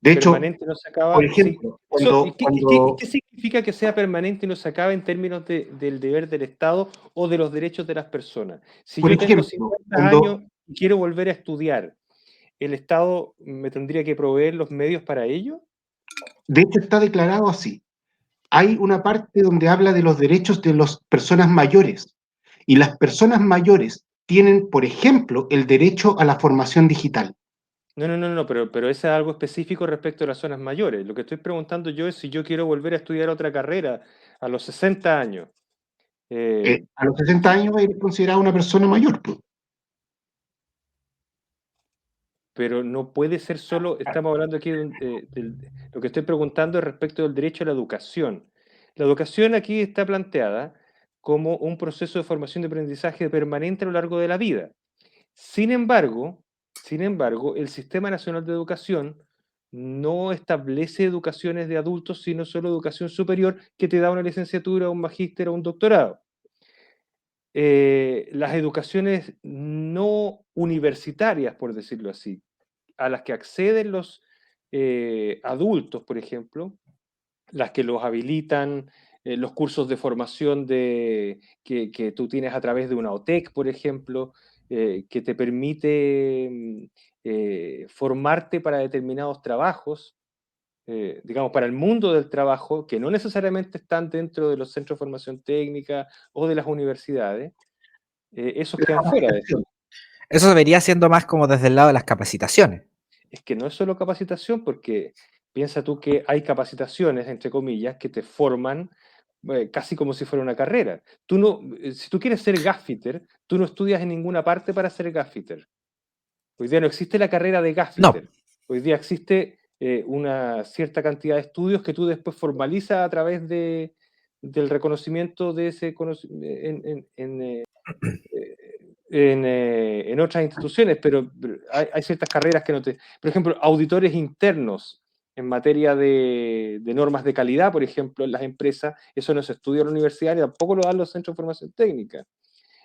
De hecho,
permanente no se
por
acaba. Sí.
ejemplo,
Eso, ¿y
cuando
qué significa que sea permanente y no se acaba en términos del deber del Estado o de los derechos de las personas? Si
por
yo tengo
ejemplo,
50 años y quiero volver a estudiar, ¿el Estado me tendría que proveer los medios para ello?
de hecho está declarado así. Hay una parte donde habla de los derechos de las personas mayores. Y las personas mayores tienen, por ejemplo, el derecho a la formación digital.
No, pero eso es algo específico respecto a las zonas mayores. Lo que estoy preguntando yo es si yo quiero volver a estudiar otra carrera a los 60 años.
A los 60
Sí,
años va a ir considerada una persona mayor, pues.
pero no puede ser solo, estamos hablando aquí lo que estoy preguntando es respecto del derecho a la educación. La educación aquí está planteada como un proceso de formación y aprendizaje permanente a lo largo de la vida. Sin embargo, el Sistema Nacional de Educación no establece educaciones de adultos, sino solo educación superior que te da una licenciatura, un magíster o un doctorado. Las educaciones no universitarias, por decirlo así, a las que acceden los adultos, por ejemplo, las que los habilitan, los cursos de formación que tú tienes a través de una OTEC, por ejemplo, que te permite formarte para determinados trabajos, digamos, para el mundo del trabajo, que no necesariamente están dentro de los centros de formación técnica o de las universidades, esos
La
quedan fuera de esto.
capacitación.
Eso debería siendo más como desde el lado de las capacitaciones.
Es que no es solo capacitación, porque piensa tú que hay capacitaciones, entre comillas, que te forman casi como si fuera una carrera. Tú no, si tú quieres ser gaffiter, tú no estudias en ninguna parte para ser gaffiter. Hoy día no existe la carrera de
No,
gaffiter. Hoy día existe una cierta cantidad de estudios que tú después formalizas a través del reconocimiento de ese conocimiento en otras instituciones, pero hay ciertas carreras que no te... Por ejemplo, auditores internos en materia de normas de calidad, por ejemplo, en las empresas, eso no se estudia en la universidad y tampoco lo dan los centros de formación técnica.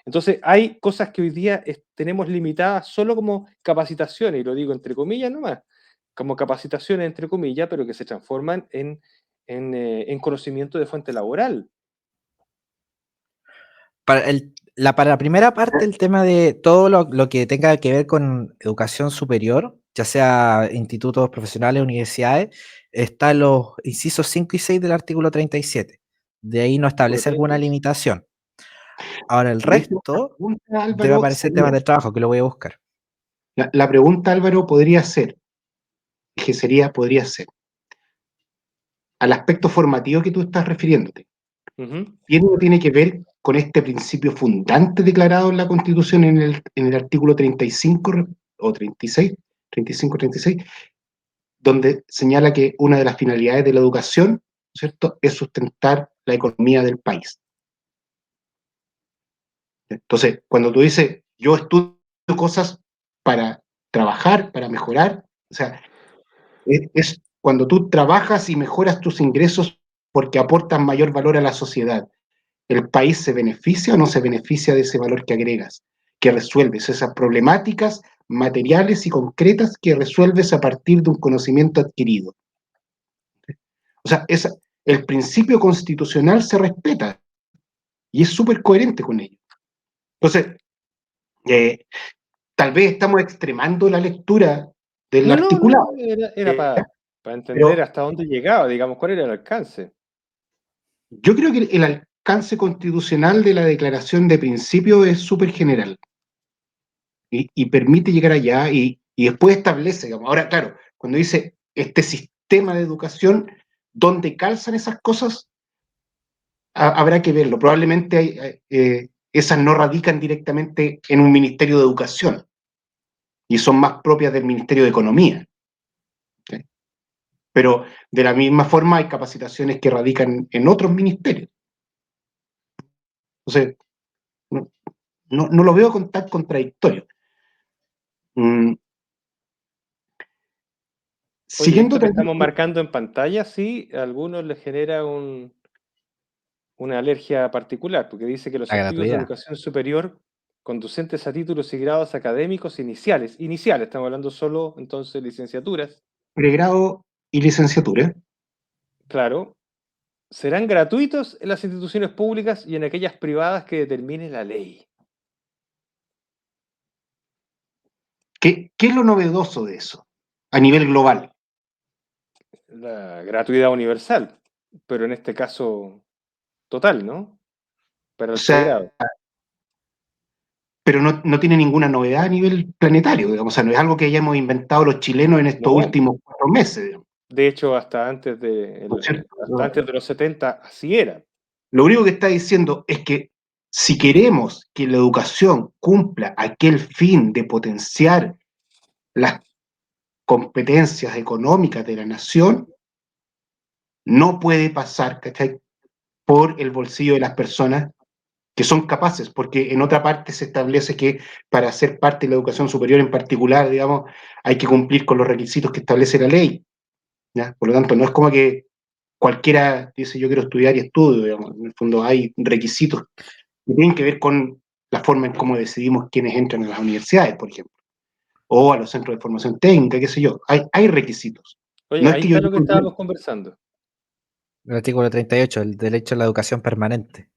Entonces, hay cosas que hoy día tenemos limitadas solo como capacitaciones, y lo digo entre comillas nomás, como capacitaciones entre comillas, pero que se transforman en conocimiento de fuente laboral.
para la primera parte, el tema de todo lo que tenga que ver con educación superior, ya sea institutos profesionales, universidades, está los incisos 5 y 6 del artículo 37. De ahí no
Artículo
establece alguna
36.
limitación. Ahora, el
De hecho, la
resto
pregunta,
debe
Álvaro,
aparecer temas
sería,
del trabajo, que lo voy a buscar.
la pregunta, Álvaro, podría ser, podría ser, al aspecto formativo que tú estás refiriéndote.
Ujú.
Tiene que ver con este principio fundante declarado en la Constitución en el artículo 35 o 36, 35-36, donde señala que una de las finalidades de la educación, ¿cierto?, es sustentar la economía del país. Entonces, cuando tú dices, yo estudio cosas para trabajar, para mejorar, o sea, es cuando tú trabajas y mejoras tus ingresos porque aportas mayor valor a la sociedad. ¿El país se beneficia o no se beneficia de ese valor que agregas? Que resuelves esas problemáticas materiales y concretas que resuelves a partir de un conocimiento adquirido. O sea, el principio constitucional se respeta y es súper coherente con ello. Entonces, eh, tal vez estamos extremando la lectura del
No,
articulado,
era
eh,
para entender
pero
hasta dónde llegaba, digamos, cuál era el alcance.
yo creo que el alcance constitucional de la declaración de principio es súper general y permite llegar allá y después establece, digamos, ahora claro, cuando dice este sistema de educación, ¿dónde calzan esas cosas? Habrá que verlo. Probablemente esas no radican directamente en un Ministerio de Educación y son más propias del Ministerio de Economía. ¿Sí? Pero de la misma forma hay capacitaciones que radican en otros ministerios. Entonces, no, no lo veo con tan contradictorio. Mm,
Oye,
siguiendo
esto que
también,
estamos marcando en pantalla, sí, a algunos les genera una alergia particular, porque dice que los
La
estudios de
gratuidad.
educación superior conducentes a títulos y grados académicos iniciales, estamos hablando solo entonces licenciaturas,
pregrado y licenciatura,
claro, serán gratuitos en las instituciones públicas y en aquellas privadas que determine la ley.
¿qué es lo novedoso de eso a nivel global?
La gratuidad universal, pero en este caso total, ¿no? Para
O
el
sea,
pregrado.
pero no tiene ninguna novedad a nivel planetario, digamos, o sea, no es algo que hayamos inventado los chilenos en estos
No,
últimos 4 meses, digamos,
de hecho,
¿no es cierto?
hasta antes de los 70 así era.
Lo único que está diciendo es que si queremos que la educación cumpla aquel fin de potenciar las competencias económicas de la nación, no puede pasar, ¿cachai?, por el bolsillo de las personas que son capaces, porque en otra parte se establece que para ser parte de la educación superior en particular, digamos, hay que cumplir con los requisitos que establece la ley, ¿ya? Por lo tanto, no es como que cualquiera dice yo quiero estudiar y estudio, digamos. En el fondo hay requisitos que tienen que ver con la forma en cómo decidimos quiénes entran a las universidades, por ejemplo, o a los centros de formación técnica, qué sé yo. Hay requisitos.
Oye,
No es
ahí
que yo
está lo que estábamos conversando.
El artículo 38, el derecho a la educación permanente.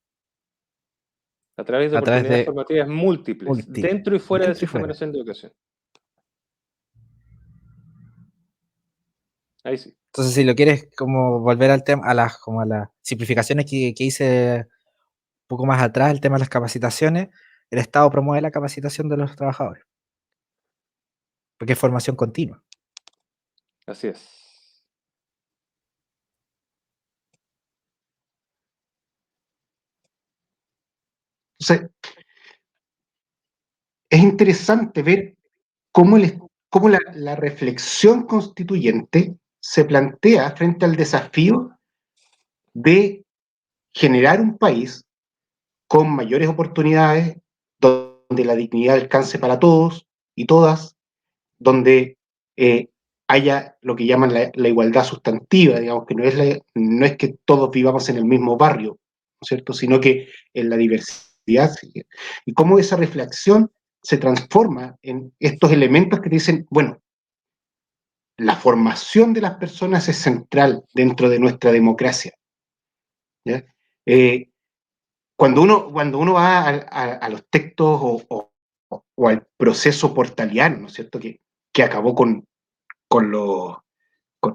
A través de
A través
oportunidades
de
formativas múltiples,
múltiples,
dentro y fuera del
dentro y
Sistema
fuera.
Nacional de Educación. Ahí sí.
Entonces, si lo quieres como volver al tema, como a las simplificaciones que hice un poco más atrás, el tema de las capacitaciones, el Estado promueve la capacitación de los trabajadores, porque es formación continua.
Así es.
Entonces, es interesante ver cómo la reflexión constituyente se plantea frente al desafío de generar un país con mayores oportunidades, donde la dignidad alcance para todos y todas, donde haya lo que llaman la igualdad sustantiva, digamos, que no es que todos vivamos en el mismo barrio, ¿no es cierto?, sino que en la diversidad, y cómo esa reflexión se transforma en estos elementos que dicen, bueno, la formación de las personas es central dentro de nuestra democracia, ¿ya? Cuando uno va a los textos o al proceso portaliano, ¿no es cierto?, que acabó con los, con,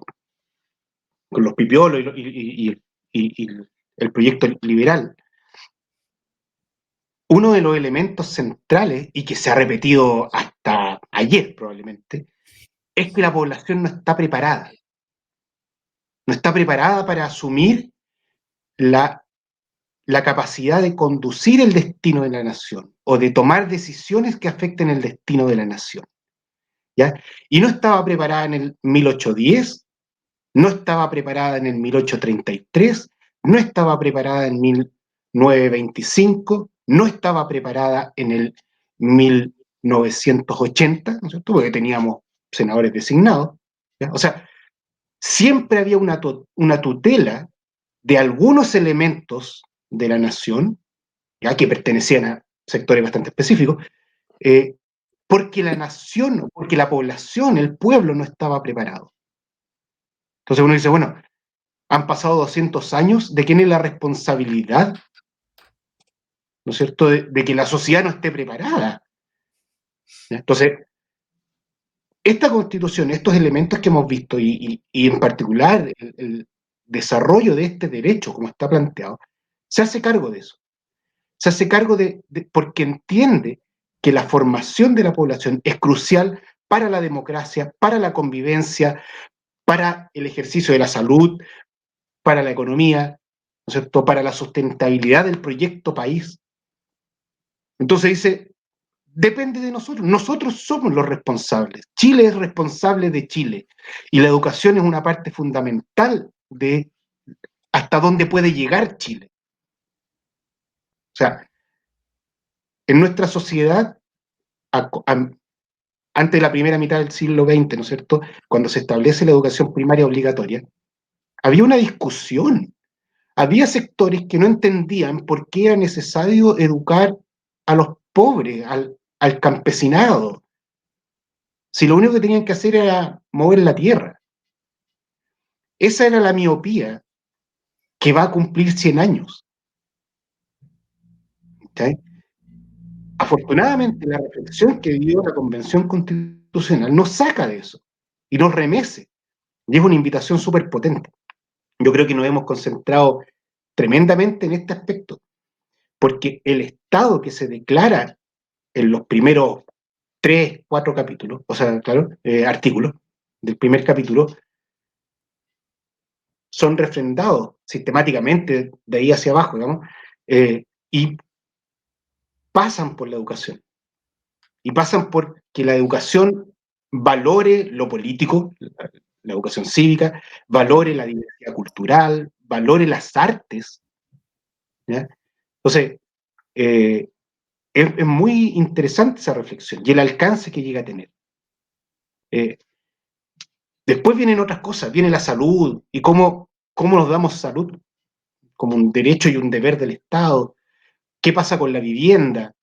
con los pipiolos y el proyecto liberal, uno de los elementos centrales, y que se ha repetido hasta ayer probablemente, es que la población no está preparada para asumir la capacidad de conducir el destino de la nación o de tomar decisiones que afecten el destino de la nación, ¿ya? Y no estaba preparada en el 1810, no estaba preparada en el 1833, no estaba preparada en 1925, no estaba preparada en el 1980, ¿no es cierto?, porque teníamos senadores designados, ¿ya? O sea, siempre había una tutela de algunos elementos de la nación, ya que pertenecían a sectores bastante específicos, eh, porque la nación, porque la población, el pueblo no estaba preparado. Entonces uno dice, bueno, han pasado 200 años, ¿de quién es la responsabilidad, ¿no es cierto?, de que la sociedad no esté preparada, ¿ya? Entonces, esta constitución, estos elementos que hemos visto y en particular el desarrollo de este derecho como está planteado, se hace cargo de eso. Se hace cargo porque entiende que la formación de la población es crucial para la democracia, para la convivencia, para el ejercicio de la salud, para la economía, ¿no es cierto?, para la sustentabilidad del proyecto país. Entonces dice, depende de nosotros, nosotros somos los responsables. Chile es responsable de Chile y la educación es una parte fundamental de hasta dónde puede llegar Chile. O sea, en nuestra sociedad, antes de la primera mitad del siglo XX, ¿no es cierto?, cuando se establece la educación primaria obligatoria, había una discusión. Había sectores que no entendían por qué era necesario educar a los pobres, al campesinado, si lo único que tenían que hacer era mover la tierra. Esa era la miopía que va a cumplir 100 años. ¿Okay? Afortunadamente, la reflexión que dio la Convención Constitucional nos saca de eso y nos remece. Y es una invitación súper potente. Yo creo que nos hemos concentrado tremendamente en este aspecto, porque el Estado que se declara en los primeros 3, 4 capítulos, o sea, claro, artículos del primer capítulo, son refrendados sistemáticamente de ahí hacia abajo, digamos, y pasan por la educación. Y pasan por que la educación valore lo político, la educación cívica, valore la diversidad cultural, valore las artes. ¿Ya? Entonces, es muy interesante esa reflexión y el alcance que llega a tener. Después vienen otras cosas, viene la salud y cómo nos damos salud como un derecho y un deber del Estado. ¿Qué pasa con la vivienda?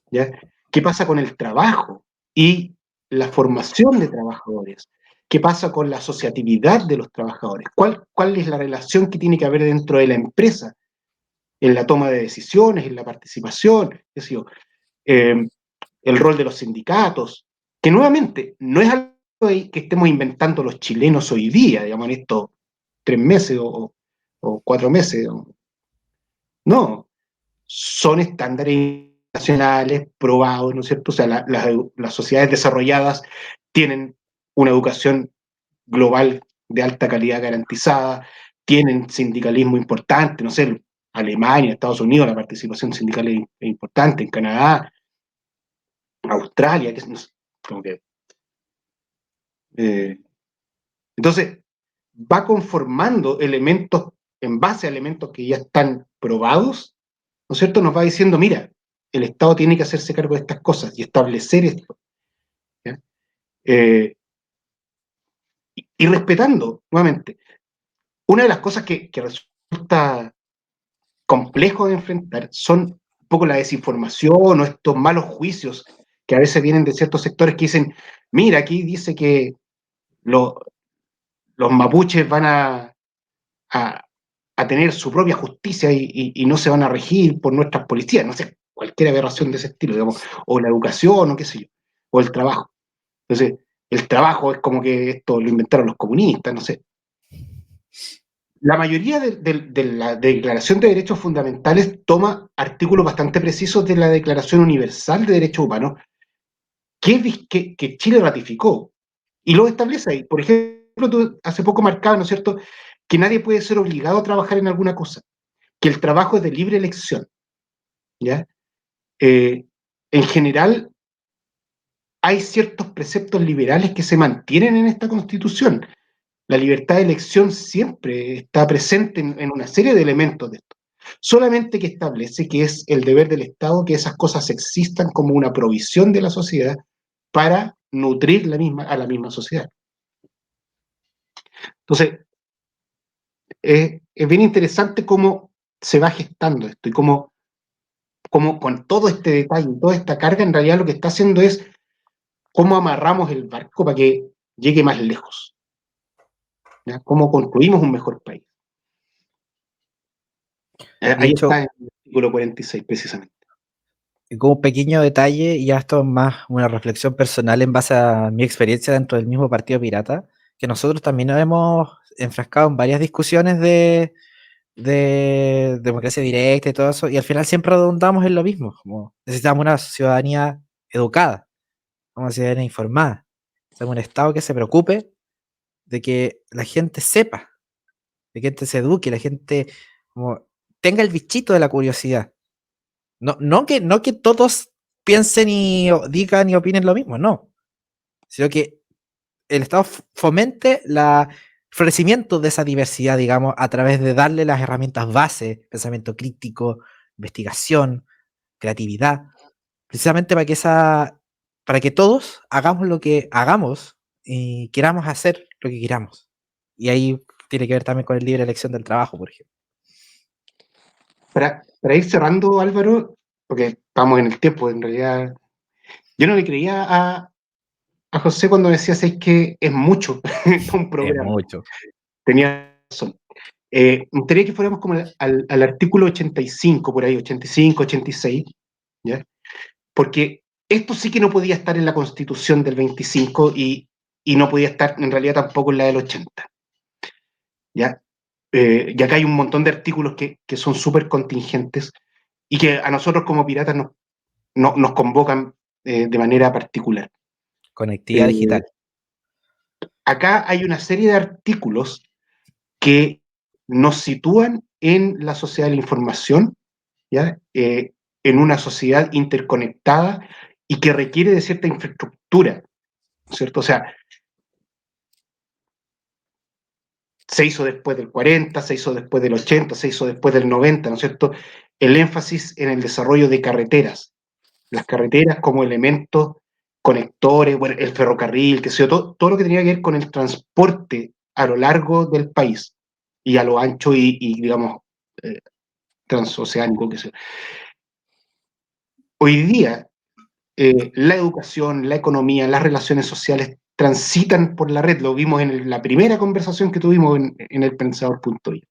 ¿Ya? ¿Qué pasa con el trabajo y la formación de trabajadores? ¿Qué pasa con la asociatividad de los trabajadores? ¿Cuál es la relación que tiene que haber dentro de la empresa en la toma de decisiones, en la participación? ¿Qué sé yo? El rol de los sindicatos, que nuevamente no es algo que estemos inventando los chilenos hoy día, digamos, en estos 3 meses o 4 meses. No, son estándares nacionales probados, ¿no es cierto? O sea, las sociedades desarrolladas tienen una educación global de alta calidad garantizada, tienen sindicalismo importante, no sé, Alemania, Estados Unidos, la participación sindical es importante, en Canadá, Australia, que es como que... entonces, va conformando elementos en base a elementos que ya están probados, ¿no es cierto? Nos va diciendo, mira, el Estado tiene que hacerse cargo de estas cosas y establecer esto. Y respetando, nuevamente, una de las cosas que resulta complejo de enfrentar son un poco la desinformación o estos malos juicios que a veces vienen de ciertos sectores que dicen, mira, aquí dice que los mapuches van a tener su propia justicia y no se van a regir por nuestras policías, no sé, cualquier aberración de ese estilo, digamos, o la educación, o qué sé yo, o el trabajo. Entonces, el trabajo es como que esto lo inventaron los comunistas, no sé. La mayoría de la Declaración de Derechos Fundamentales toma artículos bastante precisos de la Declaración Universal de Derechos Humanos que Chile ratificó y lo establece ahí. Por ejemplo, tú hace poco marcabas, ¿no es cierto?, que nadie puede ser obligado a trabajar en alguna cosa, que el trabajo es de libre elección. ¿Ya? En general, hay ciertos preceptos liberales que se mantienen en esta Constitución. La libertad de elección siempre está presente en una serie de elementos de esto. Solamente que establece que es el deber del Estado que esas cosas existan como una provisión de la sociedad para nutrir a la misma sociedad. Entonces, es bien interesante cómo se va gestando esto y cómo con todo este detalle y toda esta carga, en realidad lo que está haciendo es cómo amarramos el barco para que llegue más lejos. ¿Ya? Cómo construimos un mejor país. Ahí
hecho,
está en el artículo 46, precisamente.
como un pequeño detalle, y ya esto es más una reflexión personal en base a mi experiencia dentro del mismo Partido Pirata, que nosotros también nos hemos enfrascado en varias discusiones de democracia directa y todo eso, y al final siempre redundamos en lo mismo, como necesitamos una ciudadanía educada, una ciudadanía informada, necesitamos un Estado que se preocupe de que la gente sepa, de que la gente se eduque, la gente como, tenga el bichito de la curiosidad. No que todos piensen y digan y opinen lo mismo, no, sino que el Estado fomente el florecimiento de esa diversidad, digamos, a través de darle las herramientas base, pensamiento crítico, investigación, creatividad, precisamente para que para que todos hagamos lo que hagamos y queramos hacer lo que queramos. Y ahí tiene que ver también con el libre elección del trabajo, por ejemplo.
Para ir cerrando, Álvaro, porque estamos en el tiempo, en realidad, yo no le creía a José cuando decía es que es mucho para un
Es
programa.
mucho.
Tenía razón. Me gustaría que fuéramos como al artículo 85, por ahí, 85, 86, ¿ya? Porque esto sí que no podía estar en la Constitución del 25 y no podía estar en realidad tampoco en la del 80, ¿ya? Y acá hay un montón de artículos que son súper contingentes y que a nosotros como piratas nos convocan de manera particular.
Conectividad digital.
Acá hay una serie de artículos que nos sitúan en la sociedad de la información, ¿ya? En una sociedad interconectada y que requiere de cierta infraestructura, ¿cierto? O sea, se hizo después del 40, se hizo después del 80, se hizo después del 90, ¿no es cierto? El énfasis en el desarrollo de carreteras, las carreteras como elementos conectores, bueno, el ferrocarril, que sé yo, todo lo que tenía que ver con el transporte a lo largo del país y a lo ancho y digamos, transoceánico, que sé yo. Hoy día, la educación, la economía, las relaciones sociales transitan por la red, lo vimos en la primera conversación que tuvimos en el pensador.io.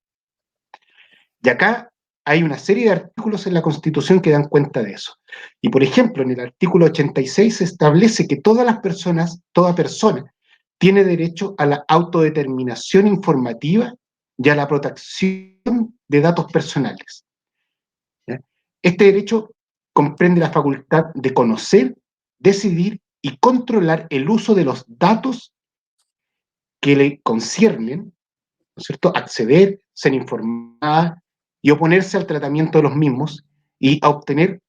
Y acá hay una serie de artículos en la Constitución que dan cuenta de eso. Y por ejemplo, en el artículo 86 se establece que todas las personas, toda persona, tiene derecho a la autodeterminación informativa y a la protección de datos personales. ¿Ya? Este derecho comprende la facultad de conocer, decidir y controlar el uso de los datos que le conciernen, ¿no es cierto?, acceder, ser informada y oponerse al tratamiento de los mismos y a obtener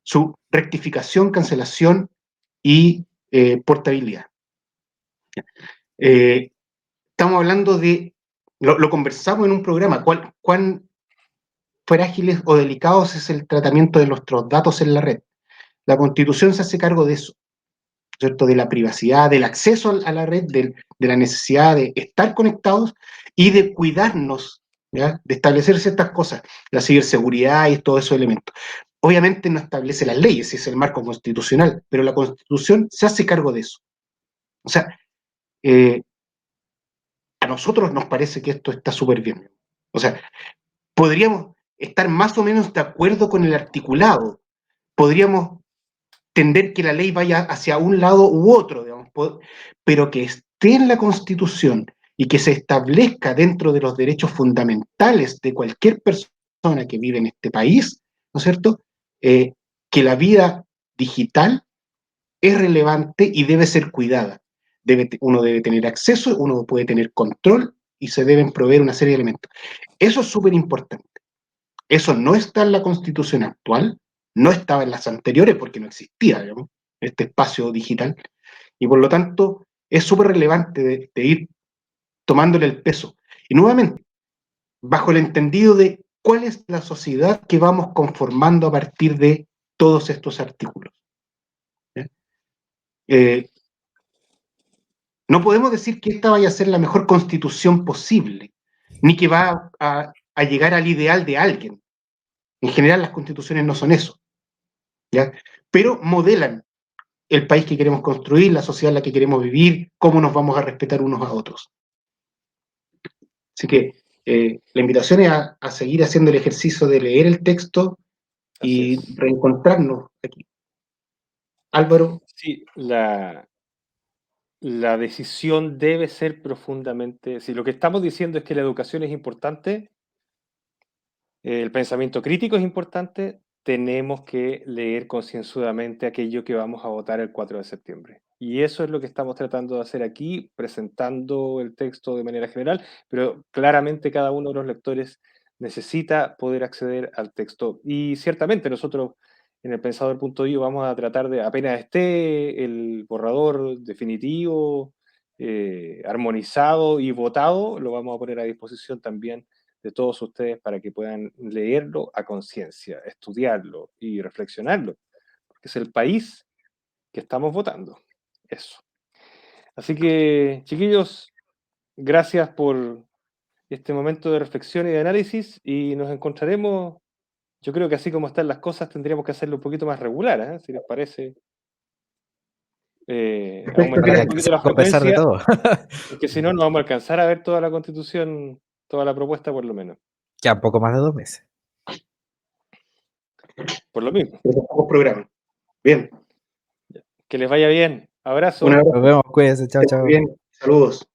su rectificación, cancelación y portabilidad. Estamos hablando de, lo conversamos en un programa, cuán frágiles o delicados es el tratamiento de nuestros datos en la red. La Constitución se hace cargo de eso, ¿cierto? De la privacidad, del acceso a la red, de la necesidad de estar conectados y de cuidarnos, ¿ya? De establecer ciertas cosas, la ciberseguridad y todos esos elementos. Obviamente no establece las leyes, es el marco constitucional, pero la Constitución se hace cargo de eso. O sea, a nosotros nos parece que esto está súper bien. O sea, podríamos estar más o menos de acuerdo con el articulado, podríamos tender que la ley vaya hacia un lado u otro, digamos, pero que esté en la Constitución y que se establezca dentro de los derechos fundamentales de cualquier persona que vive en este país, ¿no es cierto? Que la vida digital es relevante y debe ser cuidada. Uno debe tener acceso, uno puede tener control y se deben proveer una serie de elementos. Eso es súper importante. Eso no está en la Constitución actual, no estaba en las anteriores porque no existía, digamos, este espacio digital, y por lo tanto es súper relevante de ir tomándole el peso. Y nuevamente, bajo el entendido de cuál es la sociedad que vamos conformando a partir de todos estos artículos. No podemos decir que esta vaya a ser la mejor constitución posible, ni que va a llegar al ideal de alguien. En general las constituciones no son eso, ¿ya? Pero modelan el país que queremos construir, la sociedad en la que queremos vivir, cómo nos vamos a respetar unos a otros. Así que la invitación es a seguir haciendo el ejercicio de leer el texto y reencontrarnos aquí. Álvaro.
Sí, la decisión debe ser profundamente, si lo que estamos diciendo es que la educación es importante, el pensamiento crítico es importante, tenemos que leer concienzudamente aquello que vamos a votar el 4 de septiembre. Y eso es lo que estamos tratando de hacer aquí, presentando el texto de manera general, pero claramente cada uno de los lectores necesita poder acceder al texto. Y ciertamente nosotros en el pensador.io vamos a tratar de, apenas esté el borrador definitivo, armonizado y votado, lo vamos a poner a disposición también de todos ustedes para que puedan leerlo a conciencia, estudiarlo y reflexionarlo, porque es el país que estamos votando. Eso. Así que, chiquillos, gracias por este momento de reflexión y de análisis y nos encontraremos. Yo creo que así como están las cosas tendríamos que hacerlo un poquito más regular, ¿eh? Si les parece. Aumentar un poquito la
A pesar de
frecuencia,
todo.
porque si no, no vamos a alcanzar a ver toda la Constitución, toda la propuesta por lo menos.
Ya un poco más de 2 meses.
Por lo mismo.
Pero tampoco programa. Bien.
Que les vaya bien. Abrazo.
Un abrazo.
Nos vemos, cuídense, chao, chao.
Bien. Saludos.